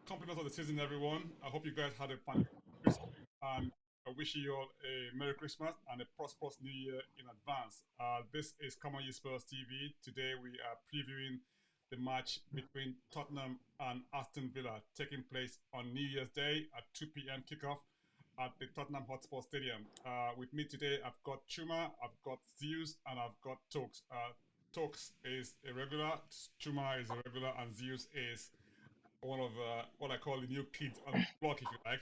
compliments of the season, everyone. I hope you guys had a fun Christmas, and I wish you all a Merry Christmas and a prosperous New Year in advance. This is Come On You Spurs TV. Today we are previewing the match between Tottenham and Aston Villa taking place on New Year's Day at 2 p.m. kickoff at the Tottenham Hotspur Stadium. With me today, I've got Chuma, I've got Zeus, and I've got Tokes. Tokes is a regular, Chuma is a regular, and Zeus is one of what I call the new kids on the block, if you like,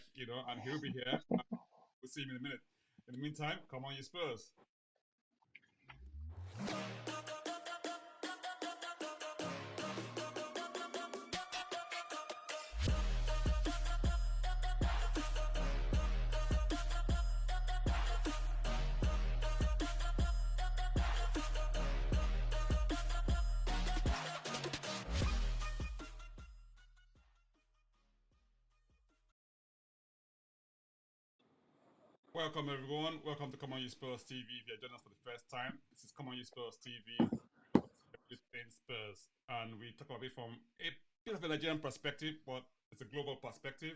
and he'll be here. We'll see him in a minute. In the meantime, come on, you Spurs. Welcome, everyone. Welcome to Come On You Spurs TV. If you're joining us for the first time, this is Come On You Spurs TV, everything Spurs. And we talk about it from a bit of a Nigerian perspective, but it's a global perspective.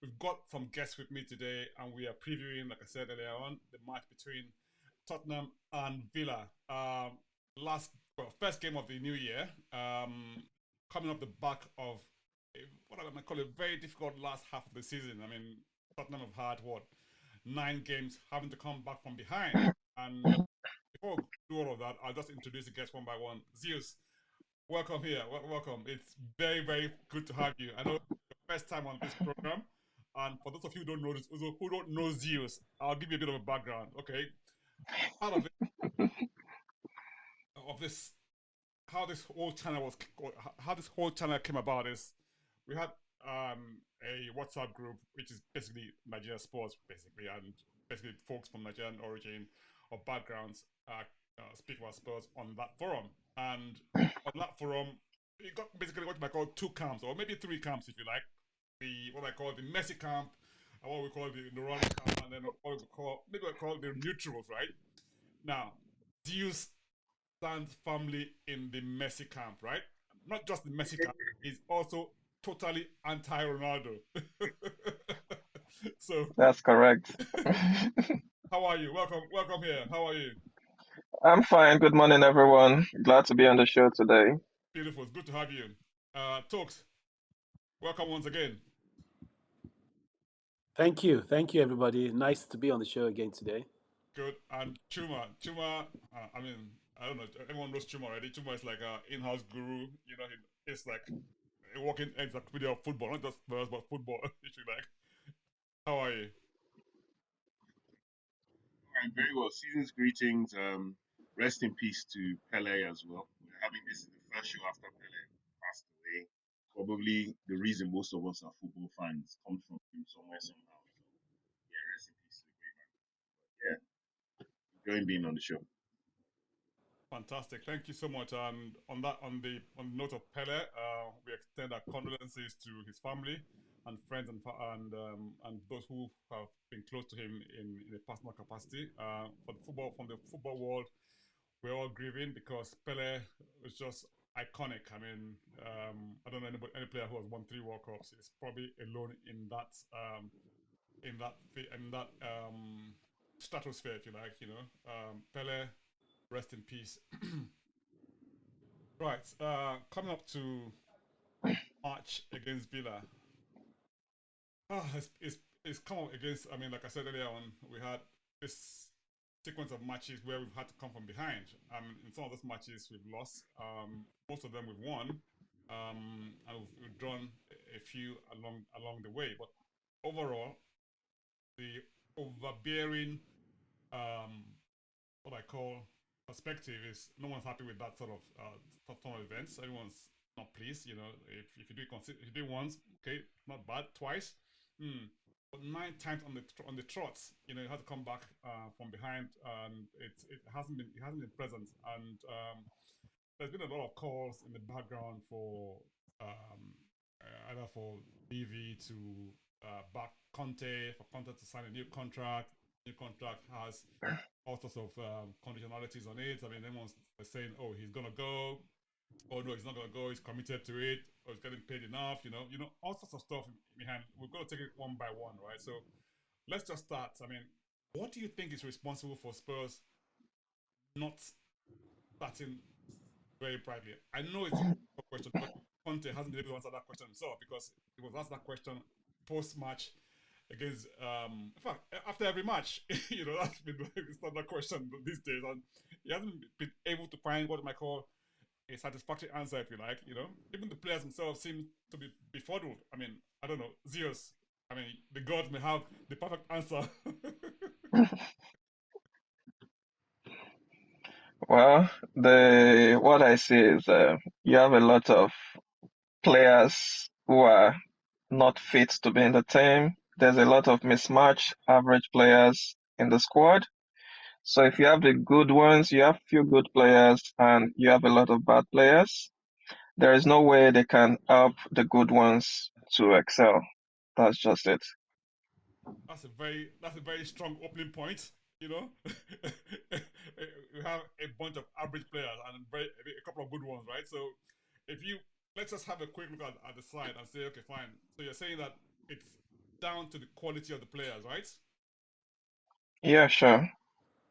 We've got some guests with me today, and we are previewing, like I said earlier on, the match between Tottenham and Villa. First game of the new year, coming off the back of what I might call a very difficult last half of the season. I mean, Tottenham have had what 9 games having to come back from behind. And before we do all of that, I'll just introduce the guests one by one. Zeus, welcome here. Welcome. It's very, very good to have you. I know it's your first time on this program. And for those of you who don't know this, who don't know Zeus, I'll give you a bit of a background. Okay, part of this, how this whole channel how this whole channel came about is we had a WhatsApp group which is basically Nigeria sports, basically, and basically folks from Nigerian origin or backgrounds speak about sports on that forum. And on that forum, you got basically what you might call 2 camps, or maybe 3 camps, if you like. The what I call the Messi camp, and what we call the Ronaldo camp, and then what we call the neutrals, right? Now, do you stand firmly in the Messi camp, right? Not just the Messi camp, he's also totally anti-Ronaldo. So, That's correct. how are you? Welcome here. How are you? I'm fine. Good morning, everyone. Glad to be on the show today. Beautiful. It's good to have you. Talks. Welcome once again. Thank you. Thank you, everybody. Nice to be on the show again today. Good. And Chuma. I mean, I don't know. Everyone knows Chuma already. Chuma is like an in-house guru. It's like a walking encyclopedia of football, not just Spurs, but football. If you like. How are you? Right, very well. Season's greetings. Rest in peace to Pele as well. We're having this is the first show after Pele passed away. Probably the reason most of us are football fans comes from him somewhere somehow. So yeah, rest in peace to the great man. Yeah, enjoying being on the show. Fantastic. Thank you so much. And on the note of Pele, we extend our condolences to his family and friends and those who have been close to him in a personal capacity. From the football world, we're all grieving because Pele was just iconic. I mean, I don't know any player who has won 3 World Cups is probably alone in that stratosphere, if you like. Pele, rest in peace. Right, coming up to March against Villa. It's come up against. I mean, like I said earlier on, we had this sequence of matches where we've had to come from behind. In some of those matches we've lost. Most of them we've won, and we've drawn a few along the way. But overall, the overbearing, what I call perspective is no one's happy with that sort of events. Everyone's not pleased. If you do it once, okay, not bad. Twice, but 9 times on the trots, you have to come back from behind, and it hasn't been present. And there's been a lot of calls in the background for either for BV to back Conte, for Conte to sign a new contract. New contract has all sorts of conditionalities on it. I mean, everyone's saying, "Oh, he's gonna go." oh no, he's not gonna go, he's committed to it, or he's getting paid enough, all sorts of stuff behind. We're gonna take it one by one, right? So let's just start. I mean, what do you think is responsible for Spurs not starting very brightly? I know it's a question, but Conte hasn't been able to answer that question himself because he was asked that question post match against in fact after every match. That's been like the standard question these days, and he hasn't been able to find what you might call a satisfactory answer, if you like. Even the players themselves seem to be befuddled. I mean, I don't know, Zeus. I mean, the gods may have the perfect answer. Well, the what I see is you have a lot of players who are not fit to be in the team. There's a lot of mismatch, average players in the squad. So if you have the good ones, you have few good players, and you have a lot of bad players, there is no way they can help the good ones to excel. That's just it. That's a very strong opening point. You know, we have a bunch of average players and a couple of good ones, right? So, if you let's just have a quick look at the slide and say, okay, fine. So you're saying that it's down to the quality of the players, right? Yeah, sure.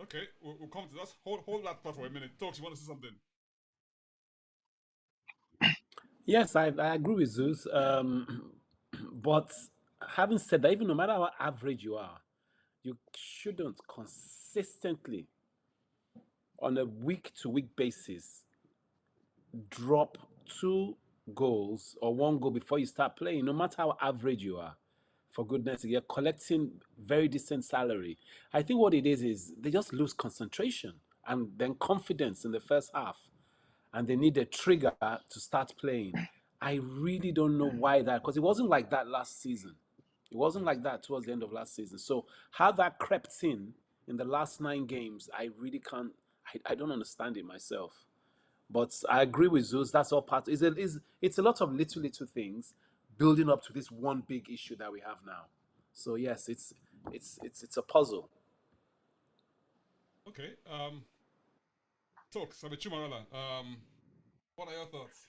Okay, we'll come to that. Hold that thought for a minute. Talks, you want to say something? Yes, I agree with Zeus. But having said that, even no matter how average you are, you shouldn't consistently, on a week to week basis, drop 2 goals or 1 goal before you start playing, no matter how average you are. For goodness sake, you're collecting very decent salary. I think what it is they just lose concentration and then confidence in the first half, and they need a trigger to start playing. I really don't know why that, because it wasn't like that last season. It wasn't like that towards the end of last season. So how that crept in the last 9 games, I really can't. I don't understand it myself. But I agree with Zeus. That's all part. It's a lot of little things building up to this one big issue that we have now. So yes, it's a puzzle. Okay. Talks, Chumarala. What are your thoughts?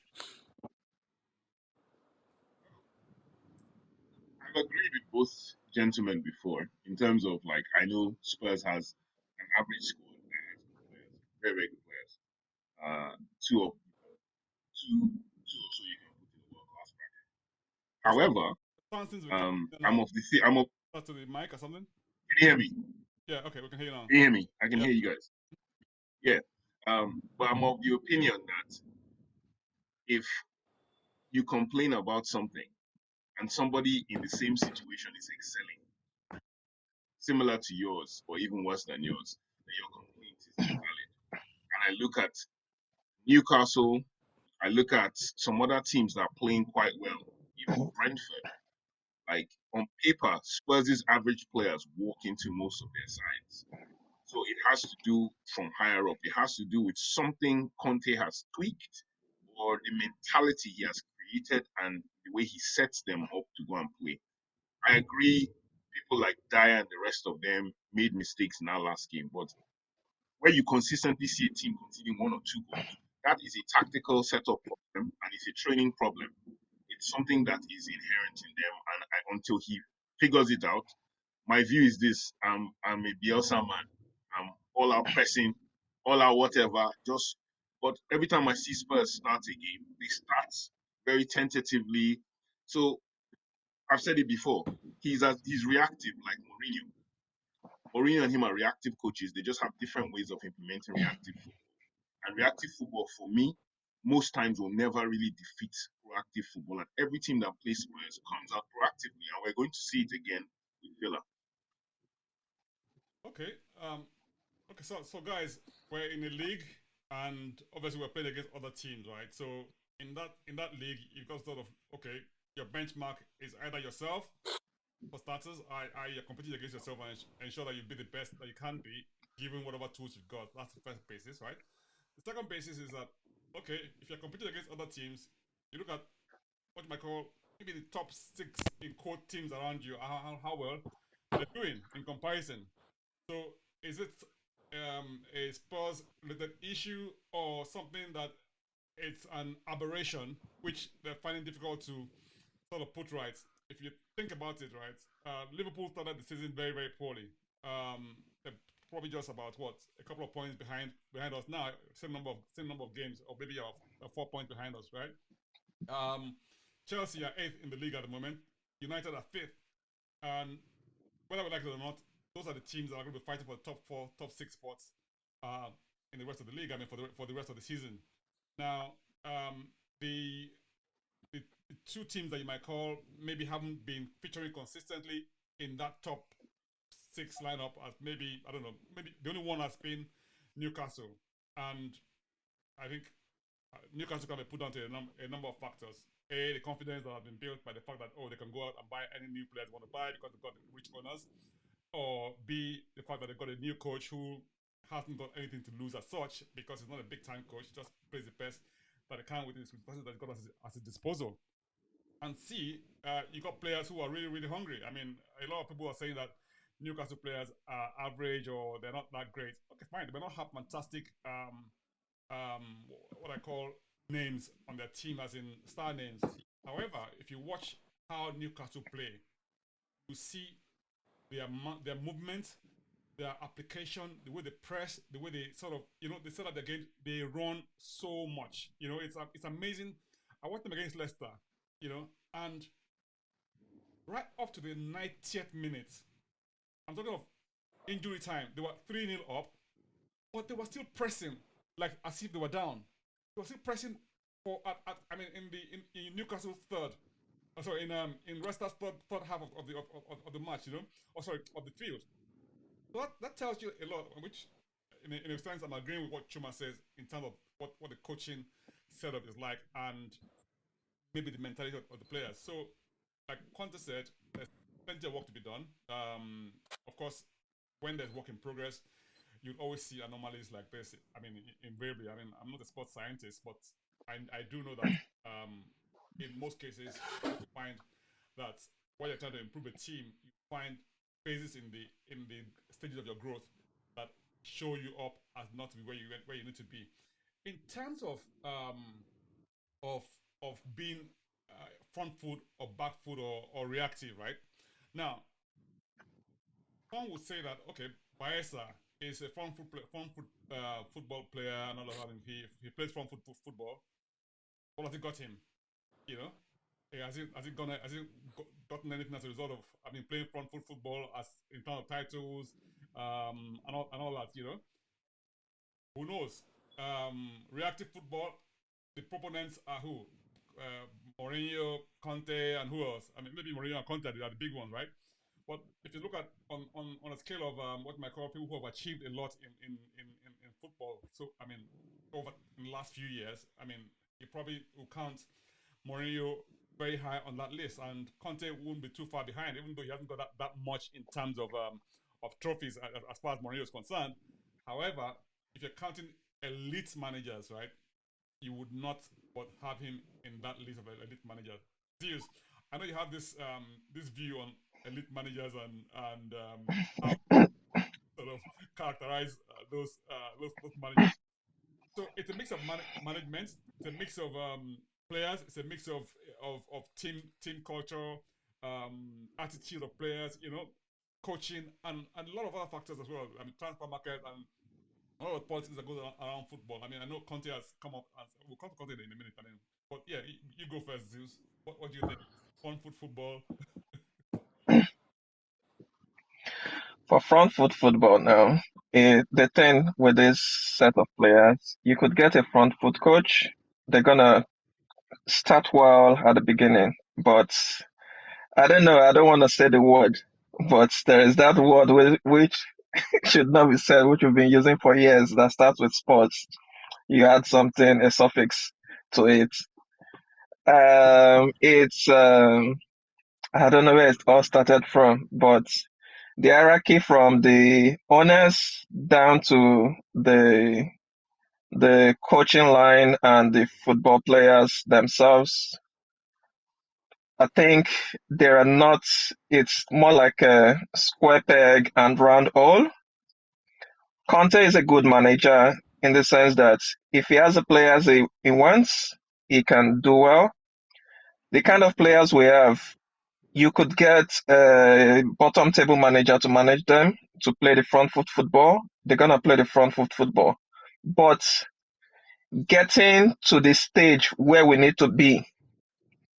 I've agreed with both gentlemen before in terms of like I know Spurs has an average squad that has good players, very very good players. Two of two also you can put in the world class bracket. It's However, sound seems to be cutting in and I'm out. of the I'm of. To the mic or something. Can you hear me? Yeah. Okay, we can hear you now. Can you hear me? I can Yeah. hear you guys. Yeah. But I'm of the opinion that if you complain about something and somebody in the same situation is excelling, similar to yours or even worse than yours, then your complaint is invalid. And I look at Newcastle, I look at some other teams that are playing quite well, even Brentford. Like on paper, Spurs' average players walk into most of their sides. So it has to do from higher up. It has to do with something Conte has tweaked or the mentality he has created and the way he sets them up to go and play. I agree, people like Dyer and the rest of them made mistakes in our last game, but where you consistently see a team conceding 1 or 2 goals, that is a tactical setup problem and it's a training problem. It's something that is inherent in them, and until he figures it out, my view is this: I'm a Bielsa man. I'm all out pressing, all out whatever. Just but every time I see Spurs start a game, they start very tentatively. So I've said it before. He's reactive like Mourinho. Mourinho and him are reactive coaches. They just have different ways of implementing reactive football. And reactive football, for me, most times will never really defeat proactive football. And every team that plays Spurs comes out proactively, and we're going to see it again with Villa. Okay. Okay. So guys, we're in a league, and obviously we're playing against other teams, right? So in that league, you've got sort of okay. Your benchmark is either yourself, for starters, you're competing against yourself and ensure that you be the best that you can be, given whatever tools you've got. That's the first basis, right? The second basis is that okay, if you're competing against other teams, you look at what you might call maybe the top 6 in quote teams around you, how well they're doing in comparison. So is it a Spurs related issue or something that it's an aberration which they're finding difficult to sort of put right. If you think about it, right, Liverpool started the season very, very poorly. They're probably just about what a couple of points behind us now. Same number of games, or maybe 4 points behind us, right? Chelsea are 8th in the league at the moment. United are 5th, and whether we like it or not, those are the teams that are going to be fighting for the top 4, top 6 spots in the rest of the league. I mean, for the rest of the season. Now, the two teams that you might call maybe haven't been featuring consistently in that top 6 lineup, as maybe, I don't know, maybe the only one has been Newcastle, and I think Newcastle can be put down to a number of factors. A, the confidence that has been built by the fact that, they can go out and buy any new players they want to buy because they've got rich owners. Or B, the fact that they've got a new coach who hasn't got anything to lose as such, because he's not a big time coach, he just plays the best that he can with his resources that he's got at his disposal. And C, you got players who are really, really hungry. I mean, a lot of people are saying that Newcastle players are average or they're not that great. Okay, fine. They may not have fantastic, what I call names on their team, as in star names. However, if you watch how Newcastle play, you see their movement, their application, the way they press, the way they sort of, they set up the game, they run so much. It's amazing. I watched them against Leicester, and right up to the 90th minute, I'm talking of injury time, they were 3-0 up, but they were still pressing like as if they were down. They were still pressing in Newcastle's third. Sorry, in Leicester's third half of the match, of the field. So that tells you a lot, which in a sense I'm agreeing with what Chuma says in terms of what the coaching setup is like, and maybe the mentality of the players. So, like Conte said, there's plenty of work to be done. Of course, when there's work in progress, you'll always see anomalies like this. I mean, invariably. I mean, I'm not a sports scientist, but I do know that in most cases, you find that while you're trying to improve a team, you find phases in the stages of your growth that show you up as not to be where you need to be. In terms of being front foot or back foot or reactive, right? Now, one would say that okay, Baeza is a front football player and all of that. He plays front foot football. What has it got him? Has it gotten anything as a result of playing front foot football as in terms of titles and all that? Who knows? Reactive football, the proponents are who? Mourinho, Conte, and who else? I mean, maybe Mourinho and Conte are the big ones, right? But if you look at on a scale of what you might call people who have achieved a lot in football, so I mean, over in the last few years, I mean, you probably will count Mourinho very high on that list, and Conte won't be too far behind, even though he hasn't got that much in terms of trophies as far as Mourinho is concerned. However, if you're counting elite managers, right, you would not but have him in that list of elite managers. Zeus, I know you have this view on elite managers and how sort of characterize those managers. So it's a mix of management. It's a mix of players. It's a mix of team culture, attitude of players. Coaching and a lot of other factors as well. I mean, transfer market and all the politics that goes around football. I mean, I know Conte has come up, and we'll come to Conte in a minute. I mean, but yeah, you go first, Zeus. What do you think? Front foot football. For front foot football now, the thing with this set of players, you could get a front foot coach. They're gonna start well at the beginning, but I don't know. I don't want to say the word, but there is that word which should not be said, which we've been using for years, that starts with sports. You add something, a suffix to it. It's I don't know where it all started from, but the hierarchy from the owners down to the coaching line and the football players themselves, I think there are not, it's more like a square peg and round hole. Conte is a good manager. in the sense that if he has the players he wants, he can do well. The kind of players we have, you could get a bottom table manager to manage them to play the front foot football. They're gonna play the front foot football. But getting to the stage where we need to be,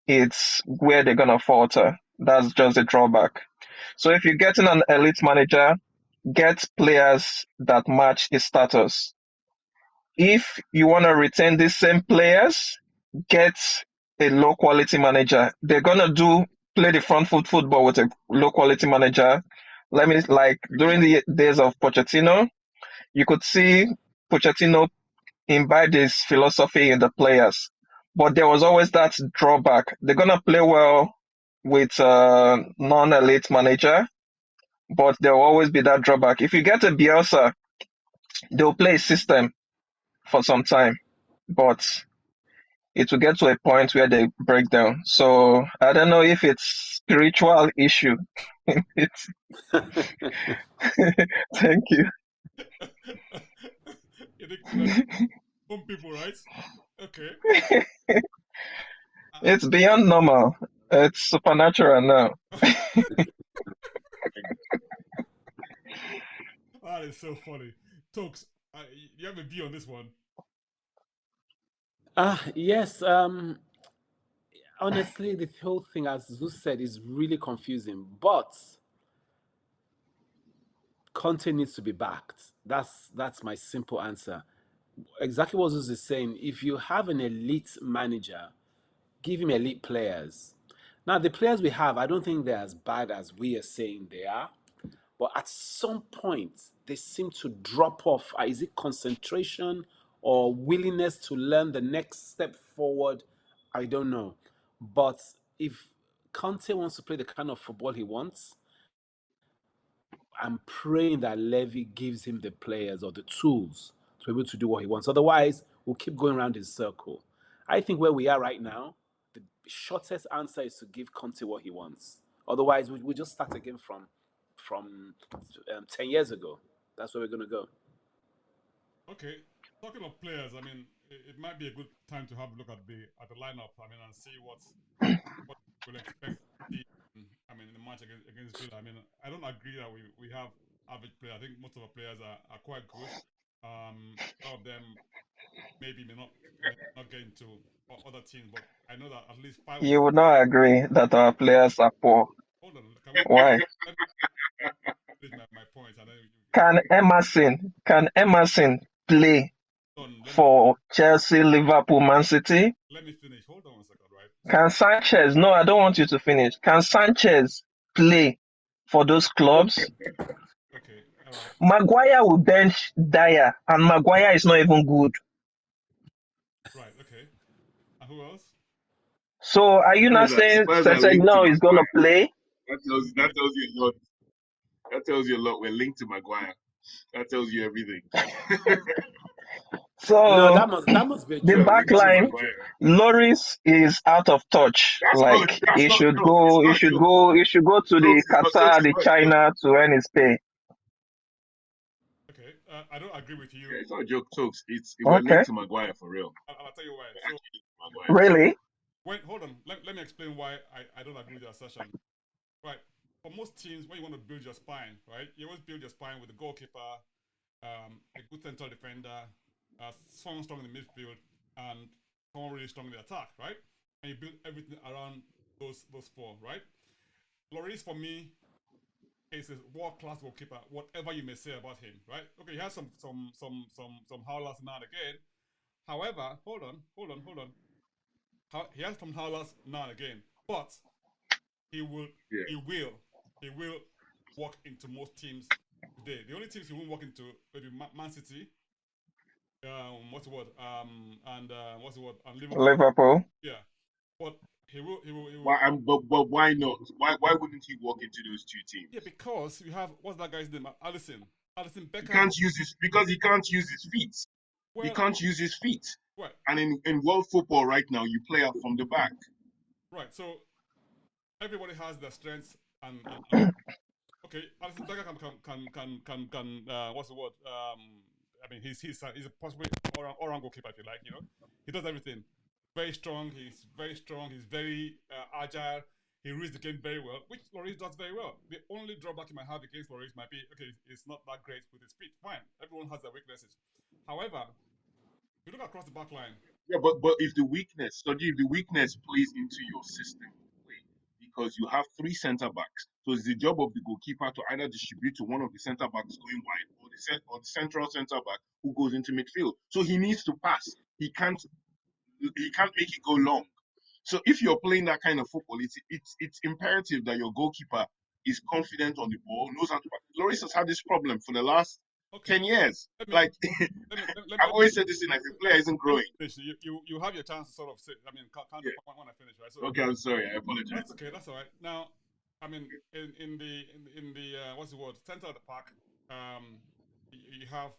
it's where they're gonna falter. That's just a drawback. So if you're getting an elite manager, get players that match his status. If you want to retain these same players, get a low quality manager. They're gonna play the front foot football with a low quality manager. Like during the days of Pochettino, you could see Pochettino imbibe this philosophy in the players, but there was always that drawback. They're gonna play well with a non-elite manager, but there will always be that drawback. If you get a Bielsa, they'll play a system for some time, but it will get to a point where they break down. So I don't know if it's spiritual issue. It's thank you. You think some people, right? Okay. It's beyond normal. It's supernatural now. That is so funny. Tokes, you have a view on this one? Yes. Honestly, the whole thing, as Zeus said, is really confusing. But Conte needs to be backed. That's my simple answer. Exactly what Zeus is saying. If you have an elite manager, give him elite players. Now, the players we have, I don't think they're as bad as we are saying they are. But at some point, they seem to drop off. Is it concentration or willingness to learn the next step forward? I don't know. But if Conte wants to play the kind of football he wants, I'm praying that Levy gives him the players or the tools to be able to do what he wants. Otherwise, we'll keep going around in circle. I think where we are right now, the shortest answer is to give Conte what he wants. Otherwise, we just start again from 10 years ago. That's where we're going to go. Okay. Talking of players, I mean, it might be a good time to have a look at the lineup. I mean, and see what we'll expect. I mean, in the match against Villa. I mean, I don't agree that we have average players. I think most of our players are quite good. A lot of them maybe may not get into other teams, but I know that at least 5. You would not agree that our players are poor. Hold on, Why? let me finish my point, and then Can Emerson play for Chelsea, Liverpool, Man City? Let me finish. Hold on 1 second, right? Can Sanchez? No, I don't want you to finish. Can Sanchez play for those clubs? Okay, all right. Maguire will bench Dyer, and Maguire is not even good. Right. Okay. And who else? So are you not saying Sessegnon is going to play? That tells you a lot. That tells you a lot. We're linked to Maguire. That tells you everything. So no, that must be a the joke. back line, Loris is out of touch. He should go to the Qatar, the China to earn his pay. Okay, I don't agree with you. Yeah, it's not a joke, folks. We're linked to Maguire for real. I'll tell you why. So, really? Hold on. Let me explain why I don't agree with your assertion. Right. For most teams, when you want to build your spine, right, you always build your spine with a goalkeeper, a good central defender, someone strong in the midfield, and someone really strong in the attack, right? And you build everything around those four, right? Lloris, for me, is a world-class goalkeeper, whatever you may say about him, right? Okay, he has some howlers now and again. However, hold on. He has some howlers now and again, but he will walk into most teams today. The only teams he won't walk into maybe Man City, what's the word? And Liverpool. Yeah, but he will. But why not? Why wouldn't he walk into those two teams? Yeah, because you have what's that guy's name? Alisson Becker. He can't use his feet. Well, he can't use his feet. Right. And in world football right now, you play out from the back. Right. So everybody has their strengths and okay, Alisson Becker can what's the word? I mean, he's a possibly all-round goalkeeper, if you like. He does everything. Very strong. He's very strong. He's very agile. He reads the game very well, which Lloris does very well. The only drawback he might have against Lloris might be, okay, it's not that great with his feet. Fine, everyone has their weaknesses. However, if you look across the back line. Yeah, but if the weakness, plays into your system, because you have three centre backs, so it's the job of the goalkeeper to either distribute to one of the centre backs going wide, or the central centre back who goes into midfield. So he needs to pass. He can't make it go long. So if you're playing that kind of football, it's imperative that your goalkeeper is confident on the ball, knows how to pass. Lloris has had this problem for the last 10 years. I've always said this thing: if a player isn't growing, you have your chance to sort of say. I mean, can't when I finish, right? So, okay, I'm sorry, I apologize. That's okay. That's all right. Now, I mean, in the what's the word? Center of the park. You have,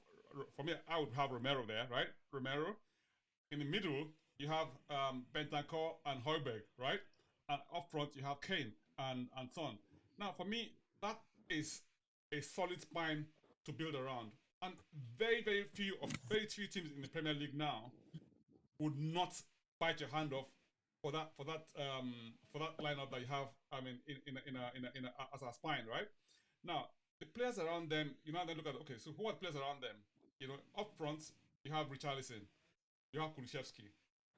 for me, I would have Romero there, right? Romero. In the middle, you have Bentancur and Højbjerg, right? And up front, you have Kane and Son. Now, for me, that is a solid spine to build around. And very few teams in the Premier League now would not bite your hand off for that lineup that you have. I mean, in a as a spine, right? Now, the players around them, then look at, okay, so who are the players around them? Up front, you have Richarlison, you have Kulusevski.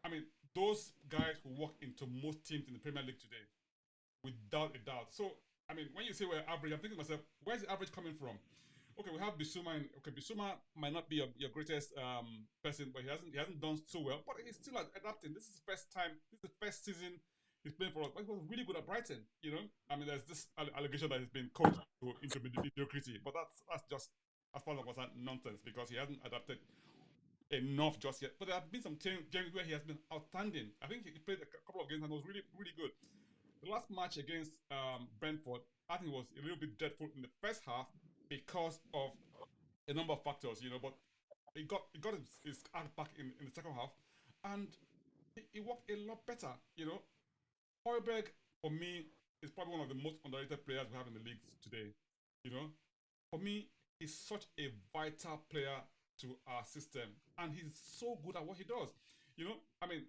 I mean, those guys will walk into most teams in the Premier League today, without a doubt. So, I mean, when you say we're average, I'm thinking to myself, where's the average coming from? Okay, we have Bissouma. Bissouma might not be your greatest person, but he hasn't done so well. But he's still adapting. This is the first time. This is the first season he's playing for us. But he was really good at Brighton. I mean, there's this allegation that he's been coached into mediocrity, but that's just, as far as I'm concerned, nonsense, because he hasn't adapted enough just yet. But there have been some games where he has been outstanding. I think he played a couple of games and was really good. The last match against Brentford, I think, was a little bit dreadful in the first half because of a number of factors, but he got his act back in the second half, and he worked a lot better. Højbjerg, for me, is probably one of the most underrated players we have in the league today. For me, he's such a vital player to our system, and he's so good at what he does. I mean,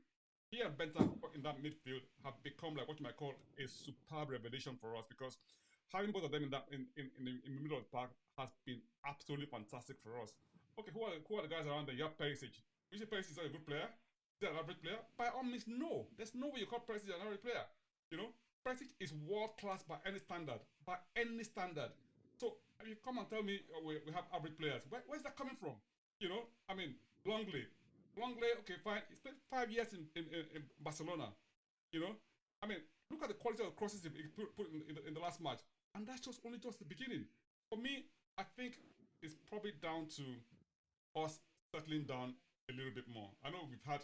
he and Bentancur in that midfield have become like what you might call a superb revelation for us, because having both of them in the middle of the park has been absolutely fantastic for us. Okay, who are the guys around there? You have Perisic. You say Perisic is not a good player? Is that an average player? By all means, no. There's no way you call Perisic an average player. Perisic is world class by any standard. By any standard. So if you come and tell me we have average players, where's that coming from? I mean, Longley, okay, fine. He spent 5 years in Barcelona. I mean, look at the quality of the crosses he put in the last match, and that's only just the beginning. For me, I think it's probably down to us settling down a little bit more. I know we've had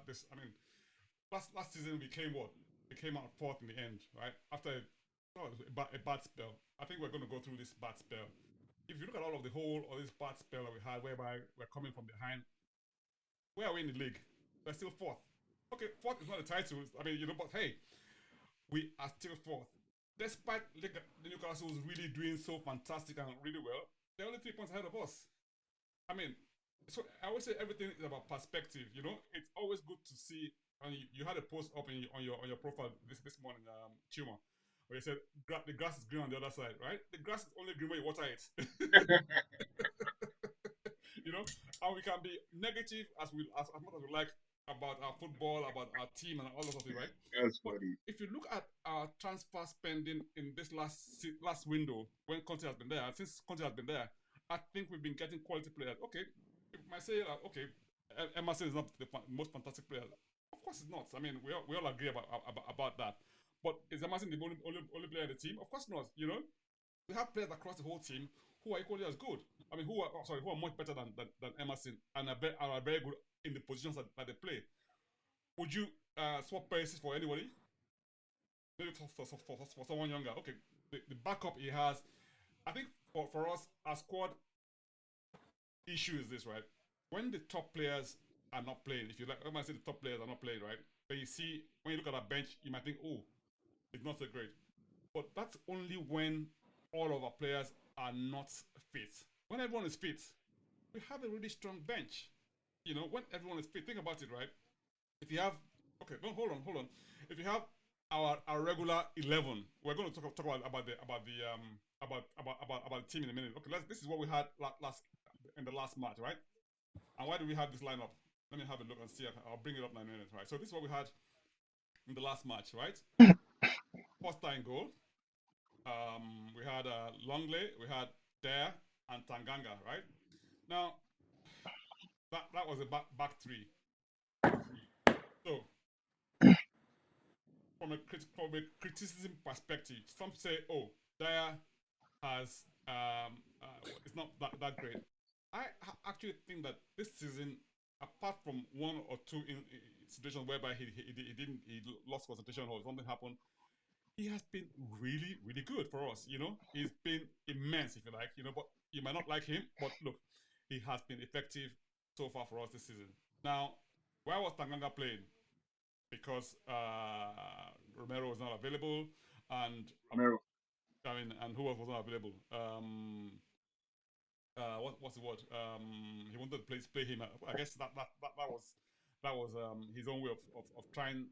this. I mean, last season we came out fourth in the end, right? After a bad spell. I think we're going to go through this bad spell. If you look at all of this bad spell that we had, whereby we're coming from behind, where are we in the league? We're still fourth. Okay, fourth is not a title. I mean, but hey, we are still fourth. Despite the Newcastle's really doing so fantastic and really well, they're only 3 points ahead of us. I mean, so I always say everything is about perspective. It's always good to see. And you had a post up on your profile this morning, Chuma, where you said the grass is green on the other side, right? The grass is only green when you water it. And we can be negative as much as we like about our football, about our team, and all that stuff, right? That's funny. If you look at our transfer spending in this last window, when Conte has been there, and since Conte has been there, I think we've been getting quality players. Okay, you might say, okay, Emerson is not the most fantastic player. Of course, it's not. I mean, we all agree about that. But is Emerson the only player in the team? Of course not. We have players across the whole team who are equally as good. I mean, who are much better than Emerson and are very good in the positions that they play. Would you swap Perisic for anybody? Maybe for someone younger. Okay, the backup he has, I think for us, our squad issue is this, right? When the top players are not playing, if you like, when I say the top players are not playing, right? But you see, when you look at our bench, you might think, oh, it's not so great. But that's only when all of our players are not fit. When everyone is fit, we have a really strong bench. You know, when everyone is fit, think about it, right? If you have, okay, no, hold on. If you have our regular 11, we're going to talk about the team in a minute. Okay, this is what we had last in the last match, right? And why do we have this lineup? Let me have a look and see. I'll bring it up in a minute, right? So this is what we had in the last match, right? Foster in goal. We had Longley, we had Dare, and Tanganga, right? Now that was a back three. So from a criticism perspective, some say, oh, Dare has it's not that great. I actually think that this season, apart from one or two situations whereby he lost concentration or something happened, he has been really good for us. You know, he's been immense, if you like. You know, but you might not like him, but look, he has been effective so far for us this season. Now, where was Tanganga playing? Because Romero was not available, and Romero. and who else was not available? What's the word? He wanted to play him. I guess that was his own way of trying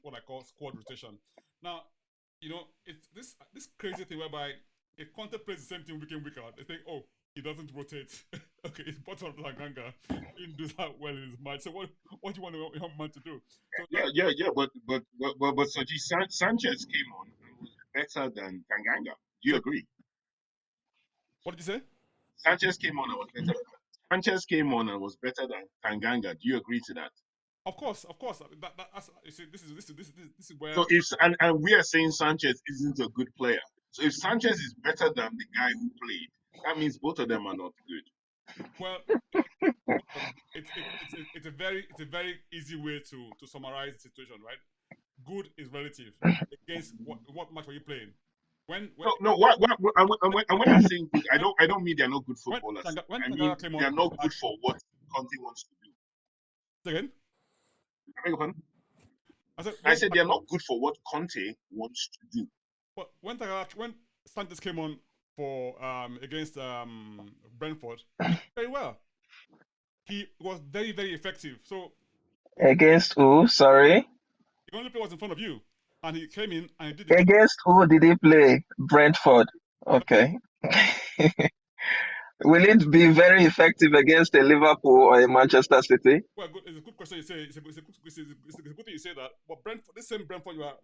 what I call squad rotation. Now, you know, it's this crazy thing whereby if Conte plays the same thing week in week out, they think, oh, he doesn't rotate. Okay, it's bottom of Laganga. He didn't do that well in his match. So what do you want your man to do? So Yeah. But Soji Sanchez came on and was better than Tanganga. Do you agree? what did you say? Sanchez came on and was better. Sanchez came on and was better than Tanganga. Do you agree to that? Of course. That's you see, this is where So if and we are saying Sanchez isn't a good player. So if Sanchez is better than the guy who played, that means both of them are not good. well, it's a very easy way to summarize the situation, right? Good is relative. Against what match were you playing? When No. And when I'm saying good, I don't mean they're not good footballers. when I mean Tangara came they on are for the not good match, for what Conte wants to do. again, I beg your pardon? I said I said they are not good for what Conte wants to do. when Sanchez came on for against Brentford, he did very well. He was very effective. So Against who? Sorry. the only player was in front of you, and he came in and he did the job. Against who did he play? Brentford. Okay. Will it be very effective against a Liverpool or a Manchester City? Well, good. It's a good question you say. It's a good thing you say that. But Brentford, this same Brentford you are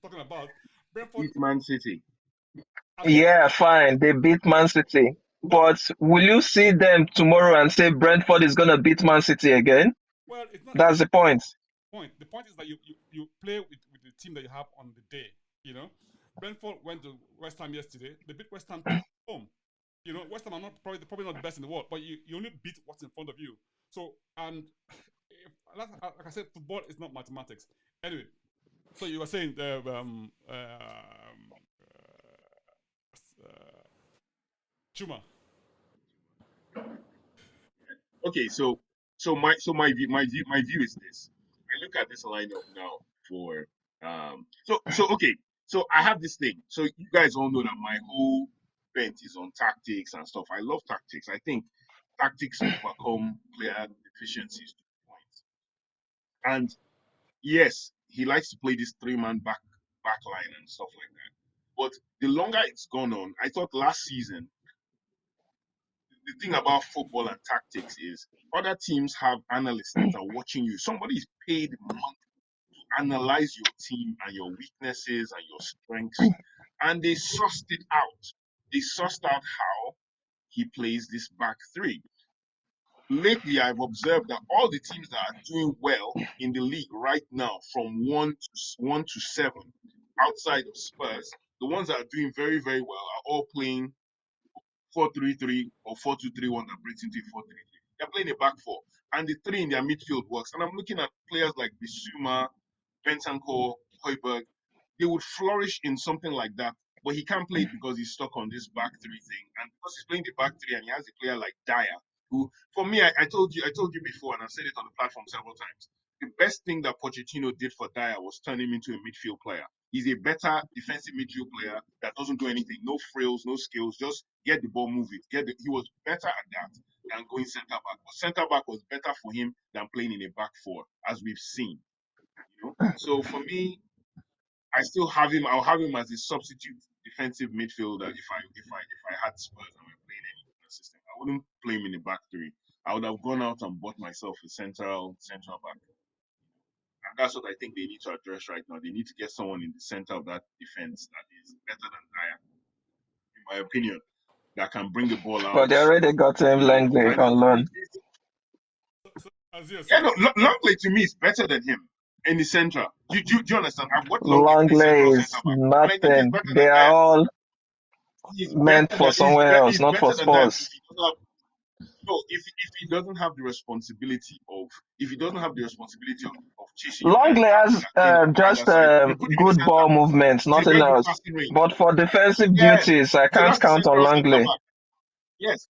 talking about, Brentford Beat Man City. at home. Yeah, fine. They beat Man City. But But will you see them tomorrow and say Brentford is going to beat Man City again? well, it's not That's the point. point. The point is that you play with the team that you have on the day. You know, Brentford went to West Ham yesterday. They beat West Ham 2 home. You know, West Ham are not probably not the best in the world, but you only beat what's in front of you. So and like I said, football is not mathematics. Anyway, so you were saying Chuma. Okay, so my view is this. I look at this lineup now for okay. So I have this thing. So you guys all know that my whole bent is on tactics and stuff. I love tactics. I think tactics overcome player deficiencies to a point. And yes, he likes to play this three-man back line and stuff like that. But the longer it's gone on, I thought last season the thing about football and tactics is other teams have analysts that are watching you. Somebody is paid money to analyze your team and your weaknesses and your strengths, and they sussed it out. They sussed out how he plays this back three. Lately, I've observed that all the teams that are doing well in the league right now, from one to seven, outside of Spurs, the ones that are doing very well are all playing 4-3-3 or 4-2-3-1 that breaks into a 4-3-3. They're playing a back four, and the three in their midfield works. And I'm looking at players like Bissouma, Bentancur, Højbjerg. They would flourish in something like that, but he can't play it because he's stuck on this back three thing. And because he's playing the back three, and he has a player like Dyer, who, for me, I told you before, and I've said it on the platform several times. the best thing that Pochettino did for Dyer was turn him into a midfield player. He's a better defensive midfield player that doesn't do anything, no frills, no skills, just get the ball moving. He was better at that than going centre back. But centre back was better for him than playing in a back four, as we've seen. So for me, I still have him. I'll have him as a substitute defensive midfielder if I had Spurs and we're playing any system. I wouldn't play him in the back three. I would have gone out and bought myself a central back. And that's what I think they need to address right now. They need to get someone in the center of that defense that is better than Dyer, in my opinion, that can bring the ball out. But they already got him Langley on loan. Yeah, no, Langley to me is better than him in the center. Do you understand? I've watched Langley is nothing. They are all meant for somewhere else, not for Spurs. If he doesn't have the responsibility of chasing. Langley has just good ball movement, nothing else. But for defensive duties, I can't count on Langley. Yes.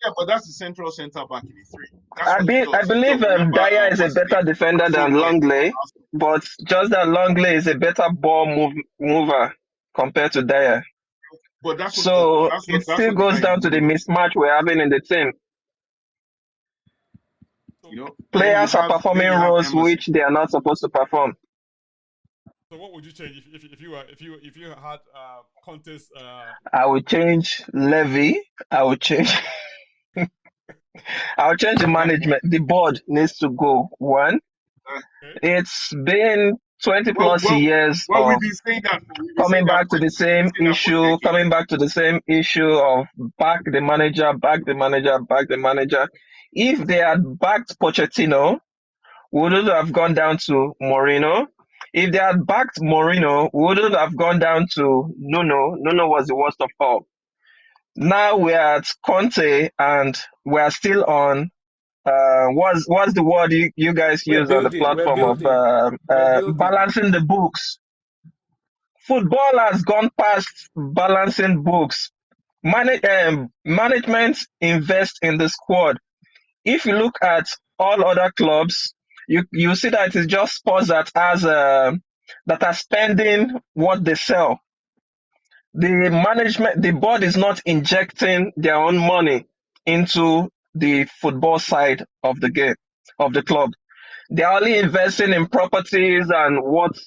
Yeah, but that's the central centre back in the three. I believe Dyer is a better defender than Langley, but just that Langley is a better ball mover compared to Dyer. But it still goes down to the mismatch we're having in the team. Players are performing roles which they are not supposed to perform. So what would you change if you had Conte's? I would change Levy. I would change the management. The board needs to go. One, it's been 20 plus years of coming back to the same issue of back the manager. If they had backed Pochettino, wouldn't have gone down to Mourinho. If they had backed Mourinho, wouldn't have gone down to Nuno. Nuno was the worst of all. Now we're at Conte and we're still on what's the word you guys use on the platform of balancing the books. Football has gone past balancing books. Management invest in the squad. If you look at all other clubs, you see that it's just Spurs that are spending what they sell. The board is not injecting their own money into the football side of the game, of the club. They're only investing in properties and what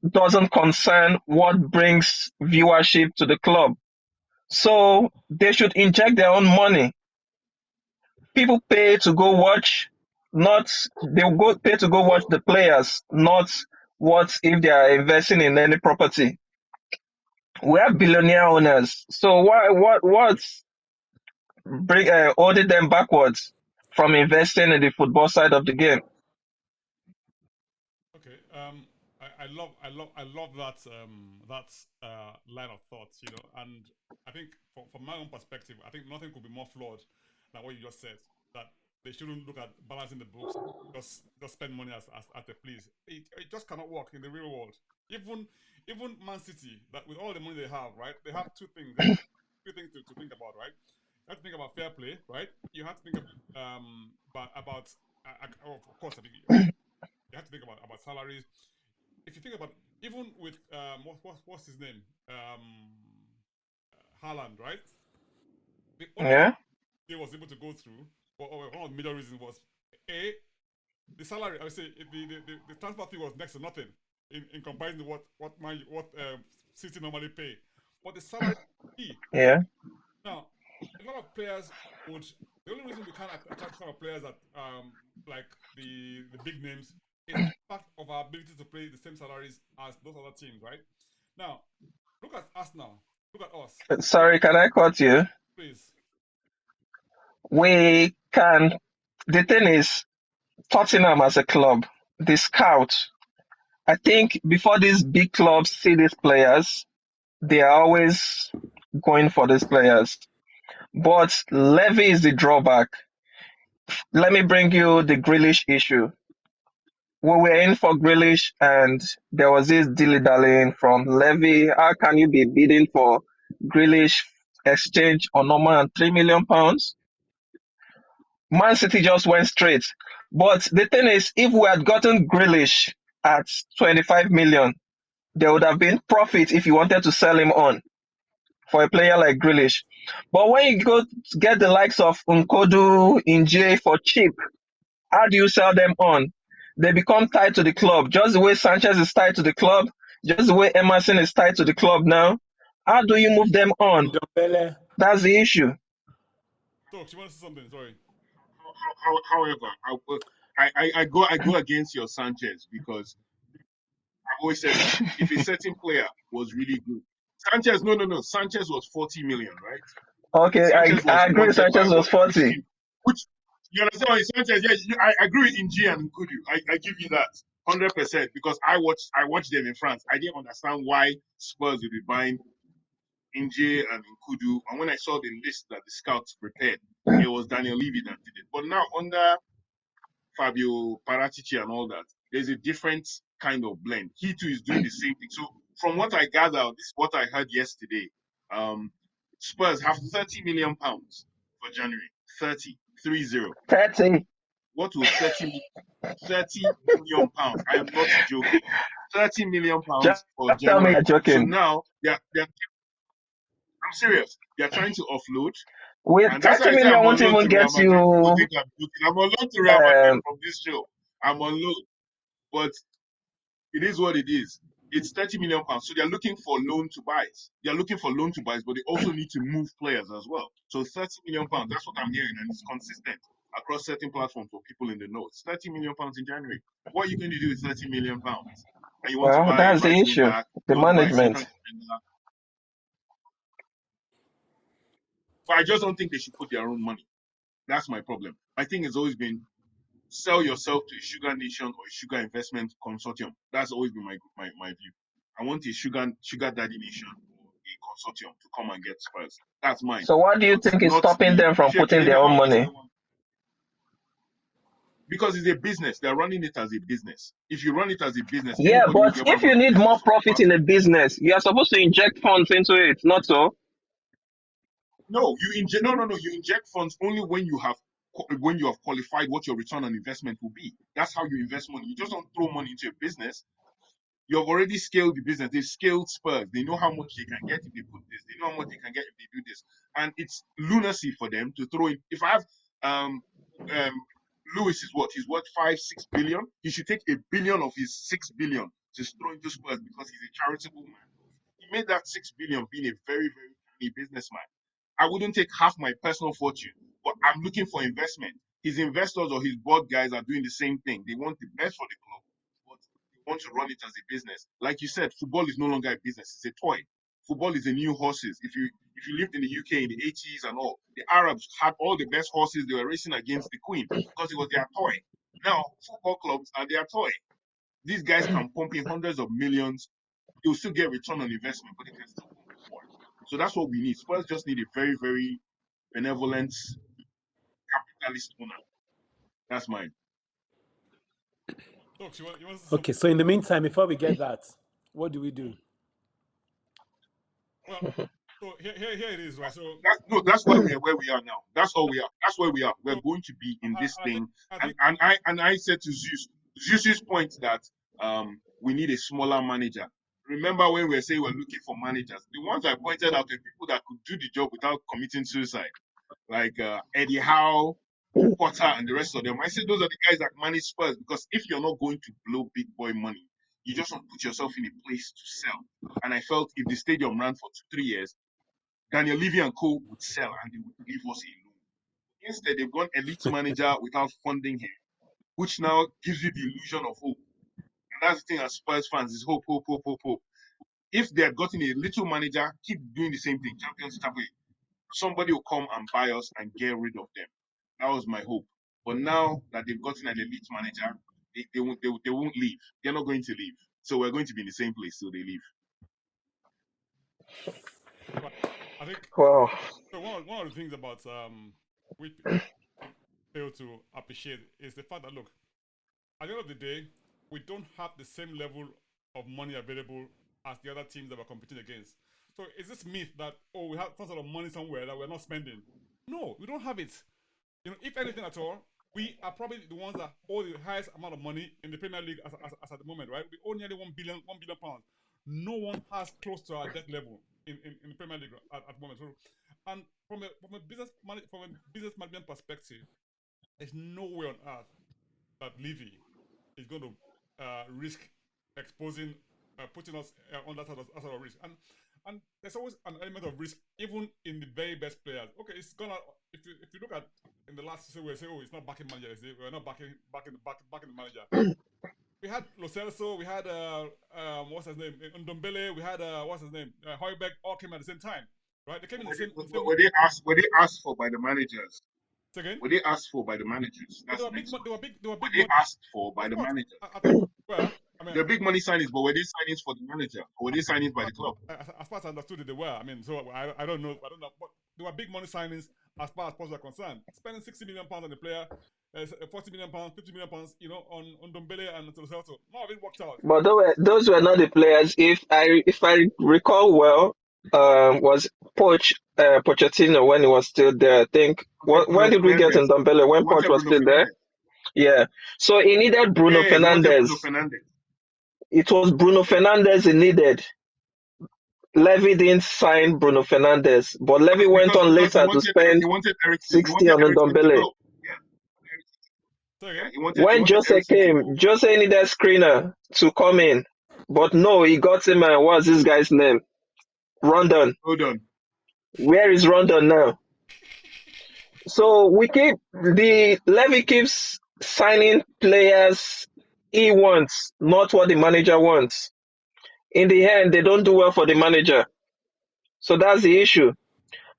doesn't concern what brings viewership to the club. So they should inject their own money. People pay to go watch, they'll go pay to go watch the players, not what if they are investing in any property. We have billionaire owners, so what's holding them backwards from investing in the football side of the game? Okay, I love that line of thought, and I think from my own perspective, I think nothing could be more flawed than what you just said, that they shouldn't look at balancing the books, just spend money as they please. It just cannot work in the real world. Even Man City, that with all the money they have, right? They have two things to think about, right? You have to think about fair play, right? You have to think about of course, you have to think about salaries. If you think about even with what's his name, Haaland, right? The only he was able to go through, one of the major reasons was the salary. I would say the transfer fee was next to nothing in comparison to what City normally pay, but the salary fee. Yeah. Now, a lot of players would. The only reason we can't attract some of players that like the big names is the fact of our ability to play the same salaries as those other teams, right? Now, look at us now. Look at us. Sorry, can I cut you? Please. We can. The thing is, Tottenham as a club, the scout, I think before these big clubs see these players, they are always going for these players. But Levy is the drawback. Let me bring you the Grealish issue. We were in for Grealish and there was this dilly-dallying from Levy. How can you be bidding for Grealish exchange on normal and £3 million? Man City just went straight. But the thing is, if we had gotten Grealish at 25 million, there would have been profit if you wanted to sell him on for a player like Grealish. But when you go to get the likes of Nkodu, Inje for cheap, how do you sell them on? They become tied to the club, just the way Sanchez is tied to the club, just the way Emerson is tied to the club now. How do you move them on? Ndombele. That's the issue. So, she wants to say something. Sorry. However, I go against your Sanchez because I've always said this. If a certain player was really good, Sanchez, no. Sanchez was 40 million, right? Okay, Sanchez I was agree wanted by Sanchez was what? 40. Restream. Which you understand what Sanchez? Yeah, I agree with Inji and Nkudu. I give you that 100% because I watched them in France. I didn't understand why Spurs would be buying Inji and Nkudu. And when I saw the list that the scouts prepared, it was Daniel Levy that did it. But now under Fabio Paratici and all that, there's a different kind of blend. He too is doing the same thing. So from what I gather, this is what I heard yesterday. Spurs have 30 million pounds for January. 30. 30. What will 30 million pounds? I am not joking. 30 million Just pounds for tell me January. you're So joking. now I'm serious. They're trying to offload. With And that's why 30 I say I'm million on won't loan even to Real get Madrid. People you think I'm joking. I'm on loan to Real Madrid um, from this show. I'm on loan. But it is what it is. It's 30 million pounds. So they're looking for loan to buys. They're looking for loan to buys, but they also need to move players as well. So 30 million pounds, that's what I'm hearing, and it's consistent across certain platforms for people in the know. It's 30 million pounds in January. What are you going to do with 30 million pounds? And you want to well, buy a that's the right wing issue. back, The you want to buy a management. central defender. But I just don't think they should put their own money. That's my problem. I think it's always been sell yourself to a sugar nation or a sugar investment consortium. That's always been my view. I want a sugar daddy nation or a consortium to come and get Spurs. That's mine. So what do you think is Not stopping the them from shape putting their own money? because it's a business. They're running it as a business. If you run it as a business, Yeah, anybody who's but ever if you run a need more business for the profit past in a business, you are supposed to inject funds into it, not so? no, you inject no. You inject funds only when you have qualified what your return on investment will be. That's how you invest money. You just don't throw money into a business. You've already scaled the business. They've scaled Spurs. They know how much they can get if they put this. They know how much they can get if they do this. And it's lunacy for them to throw in. If I have um Lewis is what? He's worth 5-6 billion. He should take 1 billion of his 6 billion to throw into Spurs because he's a charitable man. He made that 6 billion being a very, very tiny businessman. I wouldn't take half my personal fortune, but I'm looking for investment. His investors or his board guys are doing the same thing. They want the best for the club, but they want to run it as a business. Like you said, football is no longer a business; it's a toy. Football is the new horses. If you lived in the UK in the 80s and all, the Arabs had all the best horses. They were racing against the Queen because it was their toy. Now football clubs are their toy. These guys can pump in hundreds of millions. You'll still get return on investment, but they can still pump more. So that's what we need. Spurs just need a very, very benevolent capitalist owner. That's mine. Look, you want to say Okay, something? so in the meantime, before we get that, what do we do? Well, so here it is, right? So, That's why we are where we are now. That's all we are. That's where we are. We're so going to be in this I think thing. I And think I said to Zeus's point that we need a smaller manager. Remember when we were saying we're looking for managers? The ones I pointed out are people that could do the job without committing suicide, like Eddie Howe, Potter, and the rest of them. I said those are the guys that manage Spurs because if you're not going to blow big boy money, you just want to put yourself in a place to sell. And I felt if the stadium ran for 2-3 years, Daniel Levy and Co would sell and they would leave us alone. Instead, they've gone elite manager without funding him, which now gives you the illusion of hope. And that's the thing as Spurs fans is hope, hope, hope, hope, hope. If they had gotten a little manager, keep doing the same thing, Champions League, somebody will come and buy us and get rid of them. That was my hope. But now that they've gotten an elite manager, they won't leave. They're not going to leave. So we're going to be in the same place till they leave. right. I think Wow. so. One of the things about we people fail to appreciate is the fact that look, at the end of the day, we don't have the same level of money available as the other teams that we're competing against. So is this myth that we have some sort of money somewhere that we're not spending? No, we don't have it. You know, if anything at all, we are probably the ones that owe the highest amount of money in the Premier League as at the moment, right? We owe nearly 1 billion pounds. No one has close to our debt level in the Premier League at the moment. So, and from a business management perspective, there's no way on earth that Levy is going to risk exposing, putting us under that sort of risk. And there's always an element of risk, even in the very best players. Okay, it's gonna if you look at in the last season, we say, oh, it's not backing manager. We're not backing the manager. We had Lo Celso, we had what's his name, Ndombele, we had what's his name, Højbjerg, all came at the same time, right? They came in the same. Were they asked for by the managers? Again? Were they asked for by the managers? They were big. Were they asked for by the managers? Well, I mean, they're big money signings, but were they signings for the manager? Or were they signings by the club? As far as I understood it, they were. I mean, so I don't know. But they were big money signings as far as Spurs are concerned. Spending 60 million pounds on the player, 40 million pounds, 50 million pounds, you know, on Ndombele and Lo Celso. None of it worked out. But those were not the players. If I recall well, was Pochettino when he was still there. I think. When did we get Ndombele? When Poch was still there? Yeah. So he needed Bruno Fernandes. It was Bruno Fernandes he needed. Levy didn't sign Bruno Fernandes, but Levy went on later to spend 60 on Ndombele. When Jose came, Jose needed a screener to come in, but no, he got him. And what's this guy's name? Rondon. Where is Rondon now? So Levy keeps signing players he wants, not what the manager wants. In the end, they don't do well for the manager. So that's the issue.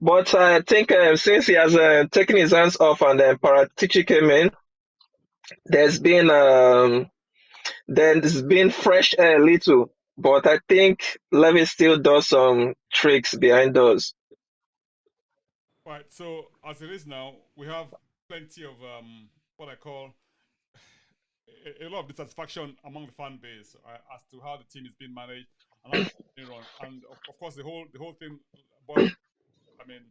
But I think since he has taken his hands off and Paratici came in, there's been fresh air a little. But I think Levy still does some tricks behind doors. Right. So as it is now, we have plenty of what I call a lot of dissatisfaction among the fan base as to how the team is being managed and how it's being run. And of course, the whole thing boils. I mean,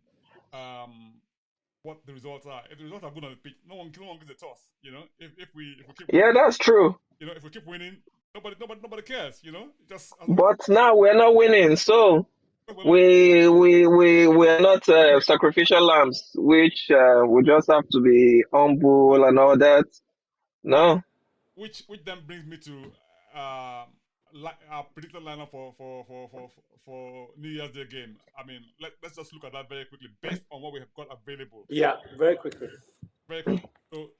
what the results are. If the results are good on the pitch, no one gives a toss. You know, if we keep winning, that's true. You know, if we keep winning, nobody cares. You know, just. But now we're not winning, so we're not sacrificial lambs, which we just have to be humble and all that. No. Which then brings me to our predicted lineup for New Year's Day game. I mean, let's just look at that very quickly based on what we have got available. Yeah, very quickly. Very quickly. So,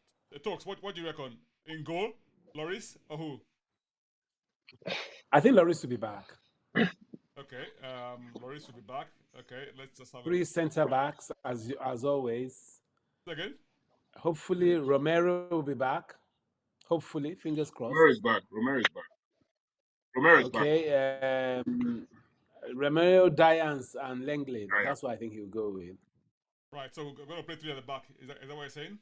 Talks, what do you reckon? In goal, Lloris or who? I think Lloris will be back. Okay, Lloris will be back. Okay, let's just have 3 centre backs as always. Again? Hopefully, Romero will be back. Hopefully, fingers crossed. Romero is back. Okay, Romero, Dians, and Lenglet. That's what I think he'll go with. Right, so we're going to play 3 at the back. Is that what you're saying?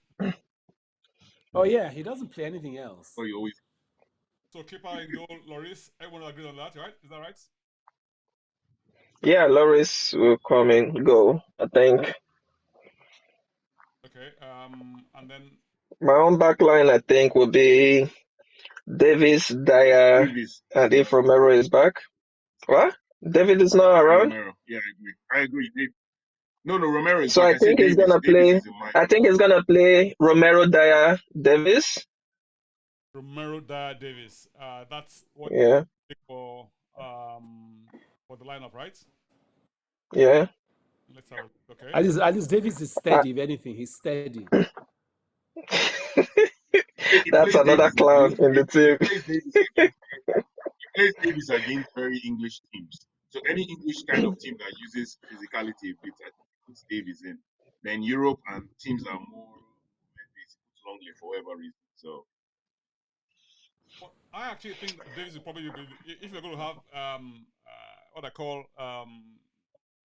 Oh, yeah, he doesn't play anything else. Oh, you always. So keeper in goal, Lloris. Everyone agrees on that, right? Is that right? Yeah, Lloris will come in, go, I think. Okay, and then my own back line, I think, will be Davis, Dyer, and if Romero is back. What? David is not around? Romero. Yeah, I agree. No, Romero is so back. I think he's gonna play. I think he's gonna play Romero, Dyer, Davis. Romero, Dyer, Davis. That's what you pick for the lineup, right? Yeah. Let's have it. Okay. At least Davis is steady. If anything, he's steady. That's another clown in the team. He plays Davis against very English teams. So any English kind of team that uses physicality a bit, I think puts Davis in. Then Europe and teams are more Longley for whatever reason. So I actually think Davis will probably be, if you're going to have what I call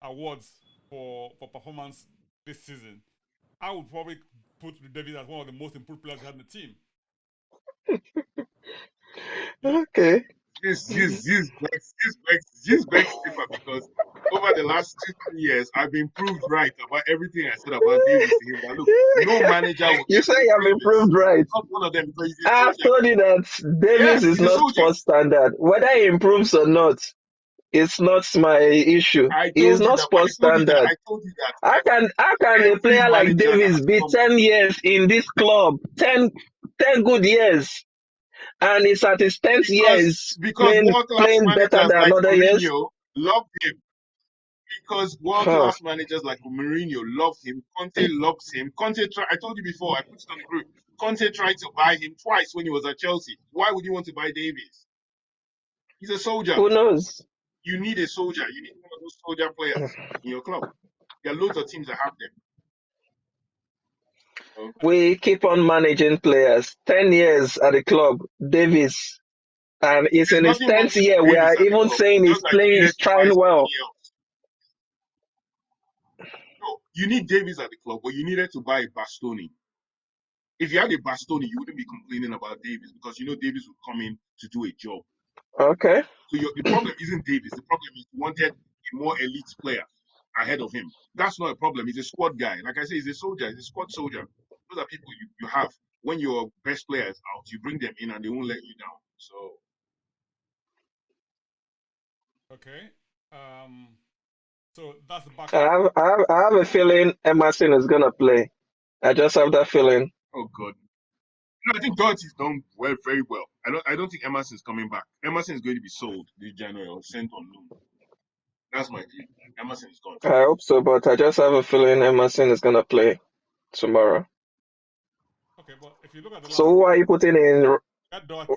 awards for performance this season, I would probably put Davis as one of the most improved players we had in the team. Okay. Use Bex stiffer because over the last 2-3 years, I've been proved right about everything I said about Davis to him. That look, no manager will You get say to you have Davis. improved, right? Not one of them because he's a I've soldier. told you that Davis Yes, is he's a not soldier. sports standard. Whether he improves or not, it's not my issue. I He is told you not that. sports standard. I told you that. How can a Every player like manager that Davis has be come 10 years in this club? 10 good years. And it's at his 10th year is because playing world-class playing better managers than like other years. Mourinho loved him. Because Huh. world-class managers like Mourinho loved him. Conte loves him. I told you before, I put it on the group. Conte tried to buy him twice when he was at Chelsea. Why would you want to buy Davies? He's a soldier. Who knows? You need a soldier. You need one of those soldier players in your club. There are loads of teams that have them. Okay. We keep on managing players. 10 years at the club, Davis. And he's There's in his nothing wrong 10th with year. We Davies are at the even club. saying Just like you he's needed to buy trying well. somebody else. No, you need Davies at the club, but you needed to buy a Bastoni. If you had a Bastoni, you wouldn't be complaining about Davies because you know Davies would come in to do a job. Okay. So the problem isn't Davies. The problem is you wanted a more elite player ahead of him. That's not a problem. He's a squad guy. Like I say, he's a soldier. He's a squad soldier. Those are people you have. When your best player is out, you bring them in and they won't let you down. So Okay. So that's the back I line. have a feeling Emerson is going to play. I just have that feeling. oh god. No, I think Doherty's done very well. I don't think Emerson's coming back. Emerson is going to be sold this January or sent on loan. That's my view. Emerson is gone. I hope so, but I just have a feeling Emerson is going to play tomorrow. Okay, but if you look at the last, So who are you putting in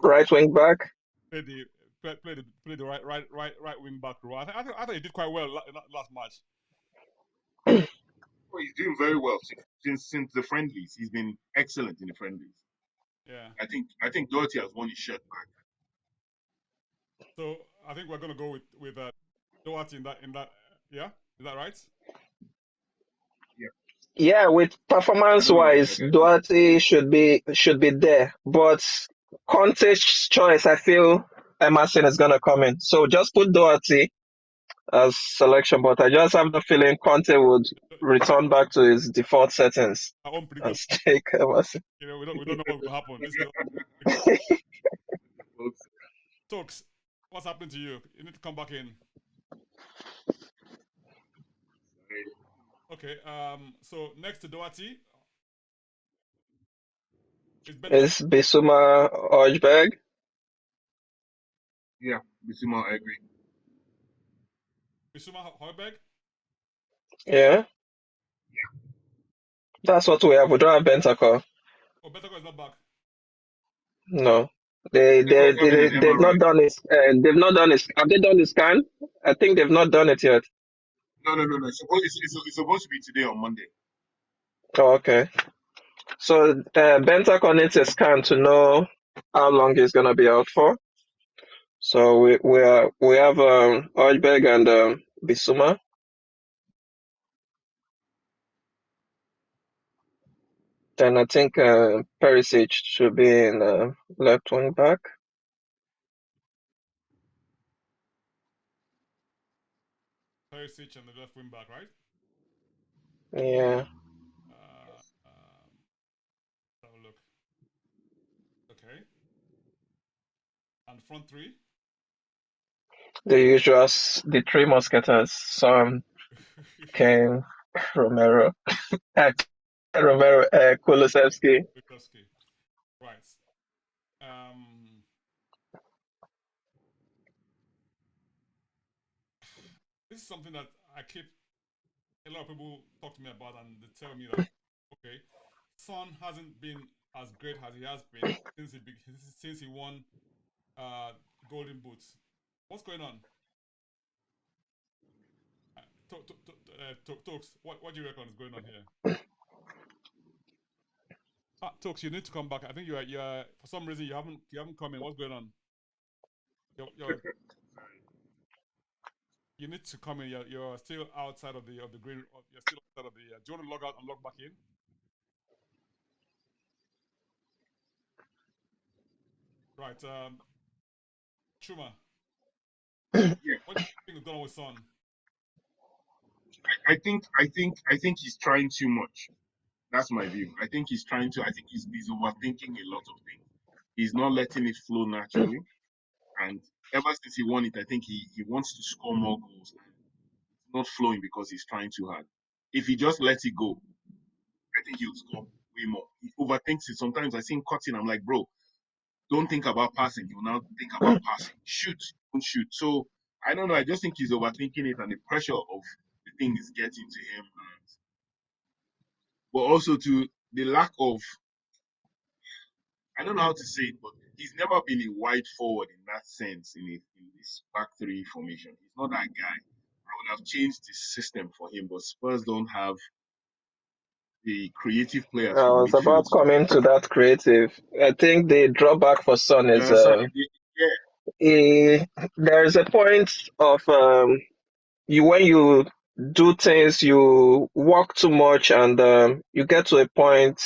right wing back? Play the right wing back role. I thought he did quite well last match. Well, he's doing very well since the friendlies. He's been excellent in the friendlies. Yeah. I think Doherty has won his shirt back. So I think we're gonna go with Doherty in that. Yeah, is that right? Yeah, with performance-wise, Duarte should be there. But Conte's choice, I feel Emerson is gonna come in. So just put Duarte as selection, but I just have the feeling Conte would return back to his default settings and take Emerson. You know, we don't know what will happen. This Tokes, what's happening to you? You need to come back in. Okay. So next to Doherty is Bissouma Højbjerg. Yeah, Bissouma, I agree. Bissouma Højbjerg? Yeah. That's what we have. We don't have Bentancur. Oh, Bentancur is not back. No. They've not done it. They've not done it. Have they done the scan? I think they've not done it yet. No. It's supposed to be today on Monday. Oh, okay. So Bentancur needs a scan to know how long he's gonna be out for. So we have Højbjerg and Bissouma. Then I think Perisic should be in left wing back. Perisic and the left wing back, right? Yeah. Have a look. Okay. And front three? The usual, the three musketeers: Son, Kane, Romero, Kulusevski. Right. This is something that a lot of people talk to me about, and they tell me that okay, Son hasn't been as great as he has been since he won Golden Boots. What's going on? Tokes, what do you reckon is going on here? Tokes, you need to come back. I think you are for some reason you haven't come in. What's going on? You need to come in. You're still outside of the green. You're still outside of the. Do you want to log out and log back in? Right. Chuma. Yeah. What do you think is going on with Son? I think he's trying too much. That's my view. I think he's overthinking a lot of things. He's not letting it flow naturally. And ever since he won it, I think he wants to score more goals. It's not flowing because he's trying too hard. If he just lets it go, I think he'll score way more. He overthinks it. Sometimes I see him cutting. I'm like, bro, don't think about passing. He'll now think about passing. Shoot, don't shoot. So I don't know. I just think he's overthinking it, and the pressure of the thing is getting to him. But also to the lack of, I don't know how to say it, but he's never been a wide forward in that sense in this back three formation. He's not that guy. I would have changed the system for him, but Spurs don't have the creative players I from was about midfield to coming to that creative. I think the drawback for Son you is understand? Yeah, there is a point of you when you do things, you work too much, and you get to a point.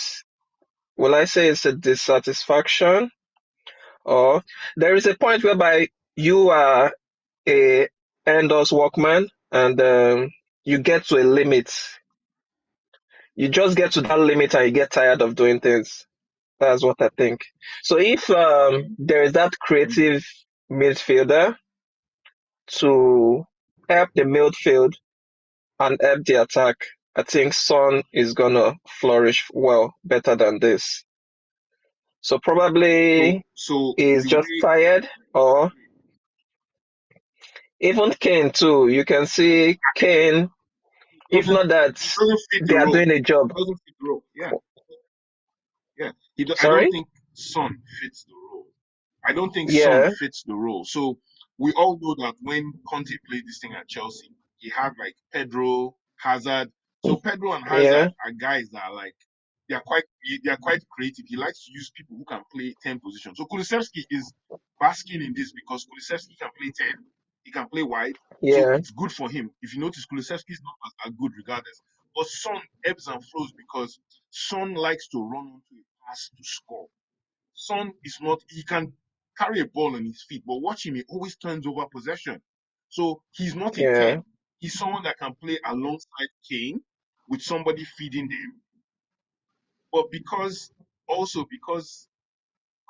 Will I say it's a dissatisfaction, or there is a point whereby you are a endless workman, and you get to a limit. You just get to that limit, and you get tired of doing things. That's what I think. So if there is that creative midfielder to help the midfield and help the attack, I think Son is gonna flourish well, better than this. So probably so he's the just way tired, or even Kane too. You can see Kane, if not that he doesn't fit they the are role. doing a job. He doesn't fit the role. Yeah, yeah. I don't Sorry? think Son fits the role. I don't think Son Yeah, fits the role. So we all know that when Conte played this thing at Chelsea, he had like Pedro, Hazard. So Pedro and yeah, Hazard are guys that are like they are quite creative. He likes to use people who can play 10 positions. So Kulusevski is basking in this because Kulusevski can play 10, he can play wide. So yeah, it's good for him. If you notice, Kulusevski's numbers are good regardless. But Son ebbs and flows because Son likes to run onto a pass to score. Son is not, he can carry a ball on his feet, but watch him, he always turns over possession. So he's not a yeah, 10. He's someone that can play alongside Kane with somebody feeding them. But because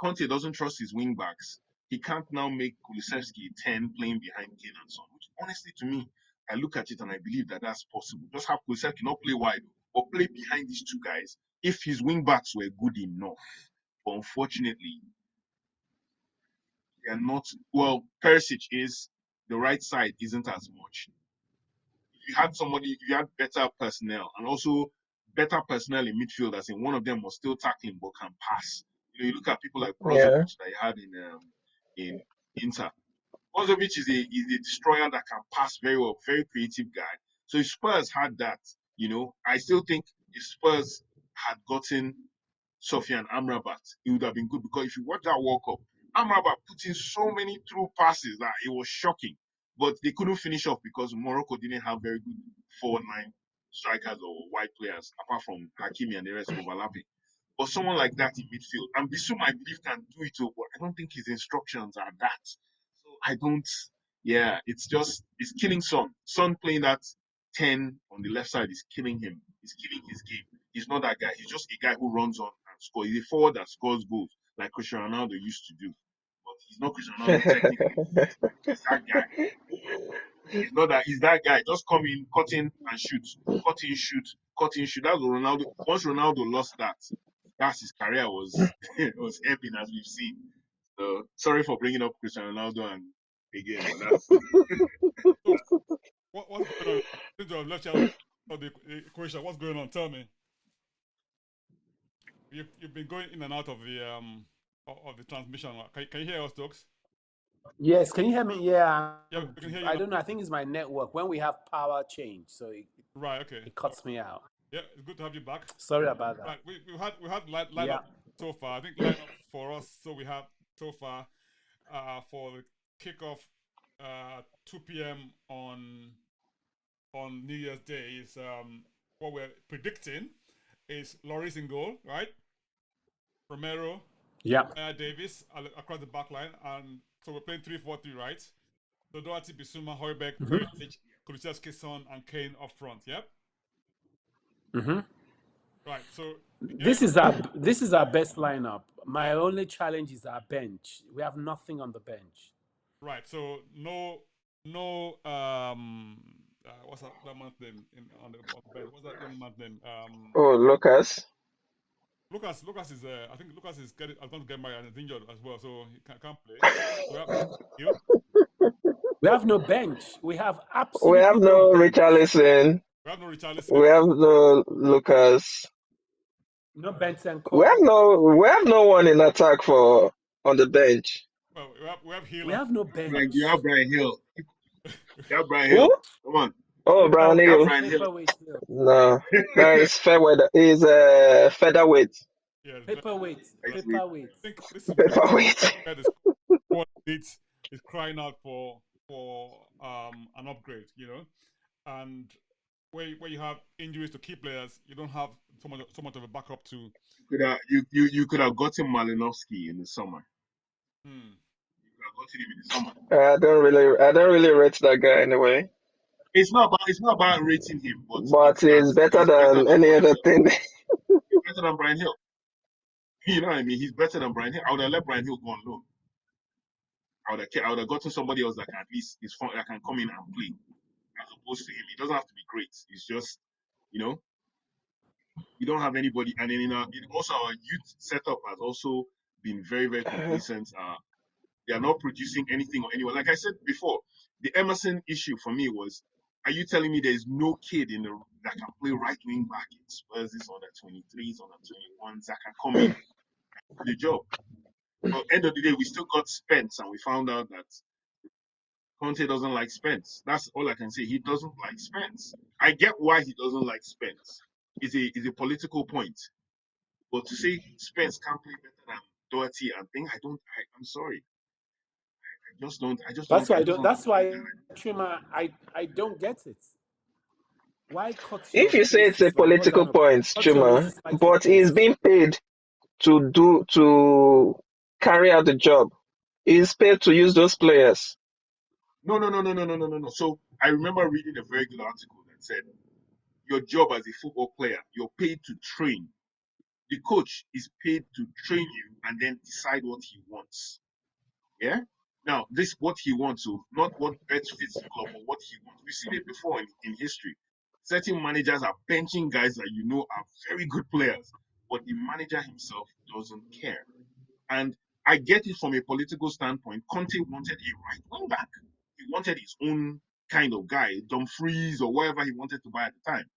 Conte doesn't trust his wing backs, he can't now make Kulusevski 10 playing behind Kane and Son, which honestly to me, I look at it and I believe that that's possible. Just have Kulusevski not play wide, but play behind these two guys if his wing backs were good enough. But unfortunately, they are not. Well, Perisic is, the right side isn't as much. If you had better personnel and also better personnel in midfield, as in one of them was still tackling but can pass. You look at people like yeah, Brozovic that you had in Inter. Brozovic is a destroyer that can pass very well, very creative guy. So if Spurs had that, I still think if Spurs had gotten Sofian Amrabat, it would have been good because if you watch that World Cup, Amrabat put in so many through passes that it was shocking. But they couldn't finish off because Morocco didn't have very good 4-9 strikers or wide players, apart from Hakimi and the rest overlapping. But someone like that in midfield, and Bissouma, I believe, can do it too, but I don't think his instructions are that. So I don't, yeah, it's killing Son. Son playing that 10 on the left side is killing him. He's killing his game. He's not that guy. He's just a guy who runs on and scores. He's a forward that scores goals like Cristiano Ronaldo used to do. But he's not Cristiano Ronaldo technically. He's that guy. He's not that. He's that guy. Just come in, cut in and shoot, cut in, shoot, cut in, shoot. That's what Ronaldo. Once Ronaldo lost that, that's his career was was ebbing as we've seen. So sorry for bringing up Cristiano Ronaldo and again, but that's So what's going on? Since you have left out of the equation, what's going on? Tell me. You've been going in and out of the transmission. Can you hear us, Stokes? Yes, can you hear me? Yeah, Yeah, we can hear you I now. don't know. I think it's my network. When we have power change, so Right. Okay. it cuts me out. Yeah, it's good to have you back. Sorry about that. Right. We had lineup Yeah. so far. I think lineup for us. So we have so far for the kickoff 2 p.m. on New Year's Day is what we're predicting is Lloris in goal, right? Romero, Yeah. Davis across the back line, and so we're playing 3-4-3, right? So Doherty, Bissouma, Højbjerg, Mhm. Perisic, Kulusevski, Son, and Kane up front. Yep. Mm-hmm. Right. So This is our best lineup. My only challenge is our bench. We have nothing on the bench. right. So no what's that man's name on the bench? What's that young man's name? Oh, Lucas. Lucas is I think Lucas is going to get married and is injured as well, so he can't play. We have you. We have no bench. We have We have absolutely no no bench. We Richarlison. have no Richarlison. We have no Lucas. No Bentancur. We have no one in attack for on the bench. Well, we have Hill. We have no bench. Like you have Brian Hill. You have Brian Who? Hill. Come on. Oh, Brian You have Hill. Brian Hill. Paperweight. No, that is fair weather. Is featherweight. Yeah, Paperweight. Next week. Paperweight. I think this is Featherweight. where the squad is crying out for an upgrade, you know, and where you have injuries to key players, you don't have so much of a backup to. You could have gotten Malinowski in the summer. Hmm. You could have gotten him in the summer. I don't really rate that guy anyway. It's not about rating him, But he's better than any other thing. He's better than Brian Hill. You know what I mean? He's better than Brian Hill. I would have let Brian Hill go on loan. I would have gotten somebody else that can at least that can come in and play, as opposed to him. He doesn't have to be great. It's just, you know, you don't have anybody. And then also our youth setup has also been very, very complacent. They are not producing anything or anyone. Like I said before, the Emerson issue for me was, are you telling me there's no kid that can play right wing back in Spurs, this under 23s, under 21s that can come in and do the job? But end of the day, we still got Spence, and we found out that Conte doesn't like Spence. That's all I can say. He doesn't like Spence. I get why he doesn't like Spence. It's a political point. But to say Spence can't play better than Doherty and things, I'm sorry. That's why Chuma, I don't get it. Why cut your If you say it's a faces political point, Chuma, but he's being paid to carry out the job. He's paid to use those players. No. So I remember reading a very good article that said your job as a football player, you're paid to train. The coach is paid to train you and then decide what he wants. Yeah? Now, this what he wants, so not what best fits the club, but what he wants. We've seen it before in history. Certain managers are benching guys that you know are very good players, but the manager himself doesn't care. And I get it from a political standpoint. Conte wanted a right wing back. He wanted his own kind of guy, Dumfries or whatever he wanted to buy at the time.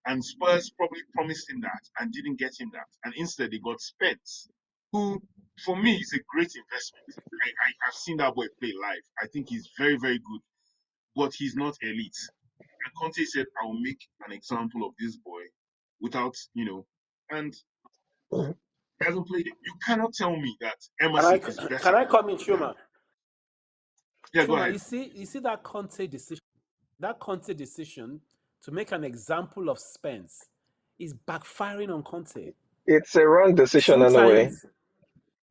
And Spurs probably promised him that and didn't get him that. And instead, they got Spence, who, for me, is a great investment. I've seen that boy play live. I think he's very, very good, but he's not elite. And Conte said, I will make an example of this boy without, and he hasn't played it. You cannot tell me that Emerson is better. Can I come in, Chuma? Yeah, Chuma, go ahead. You see that Conte decision to make an example of Spence is backfiring on Conte. It's a wrong decision in a way.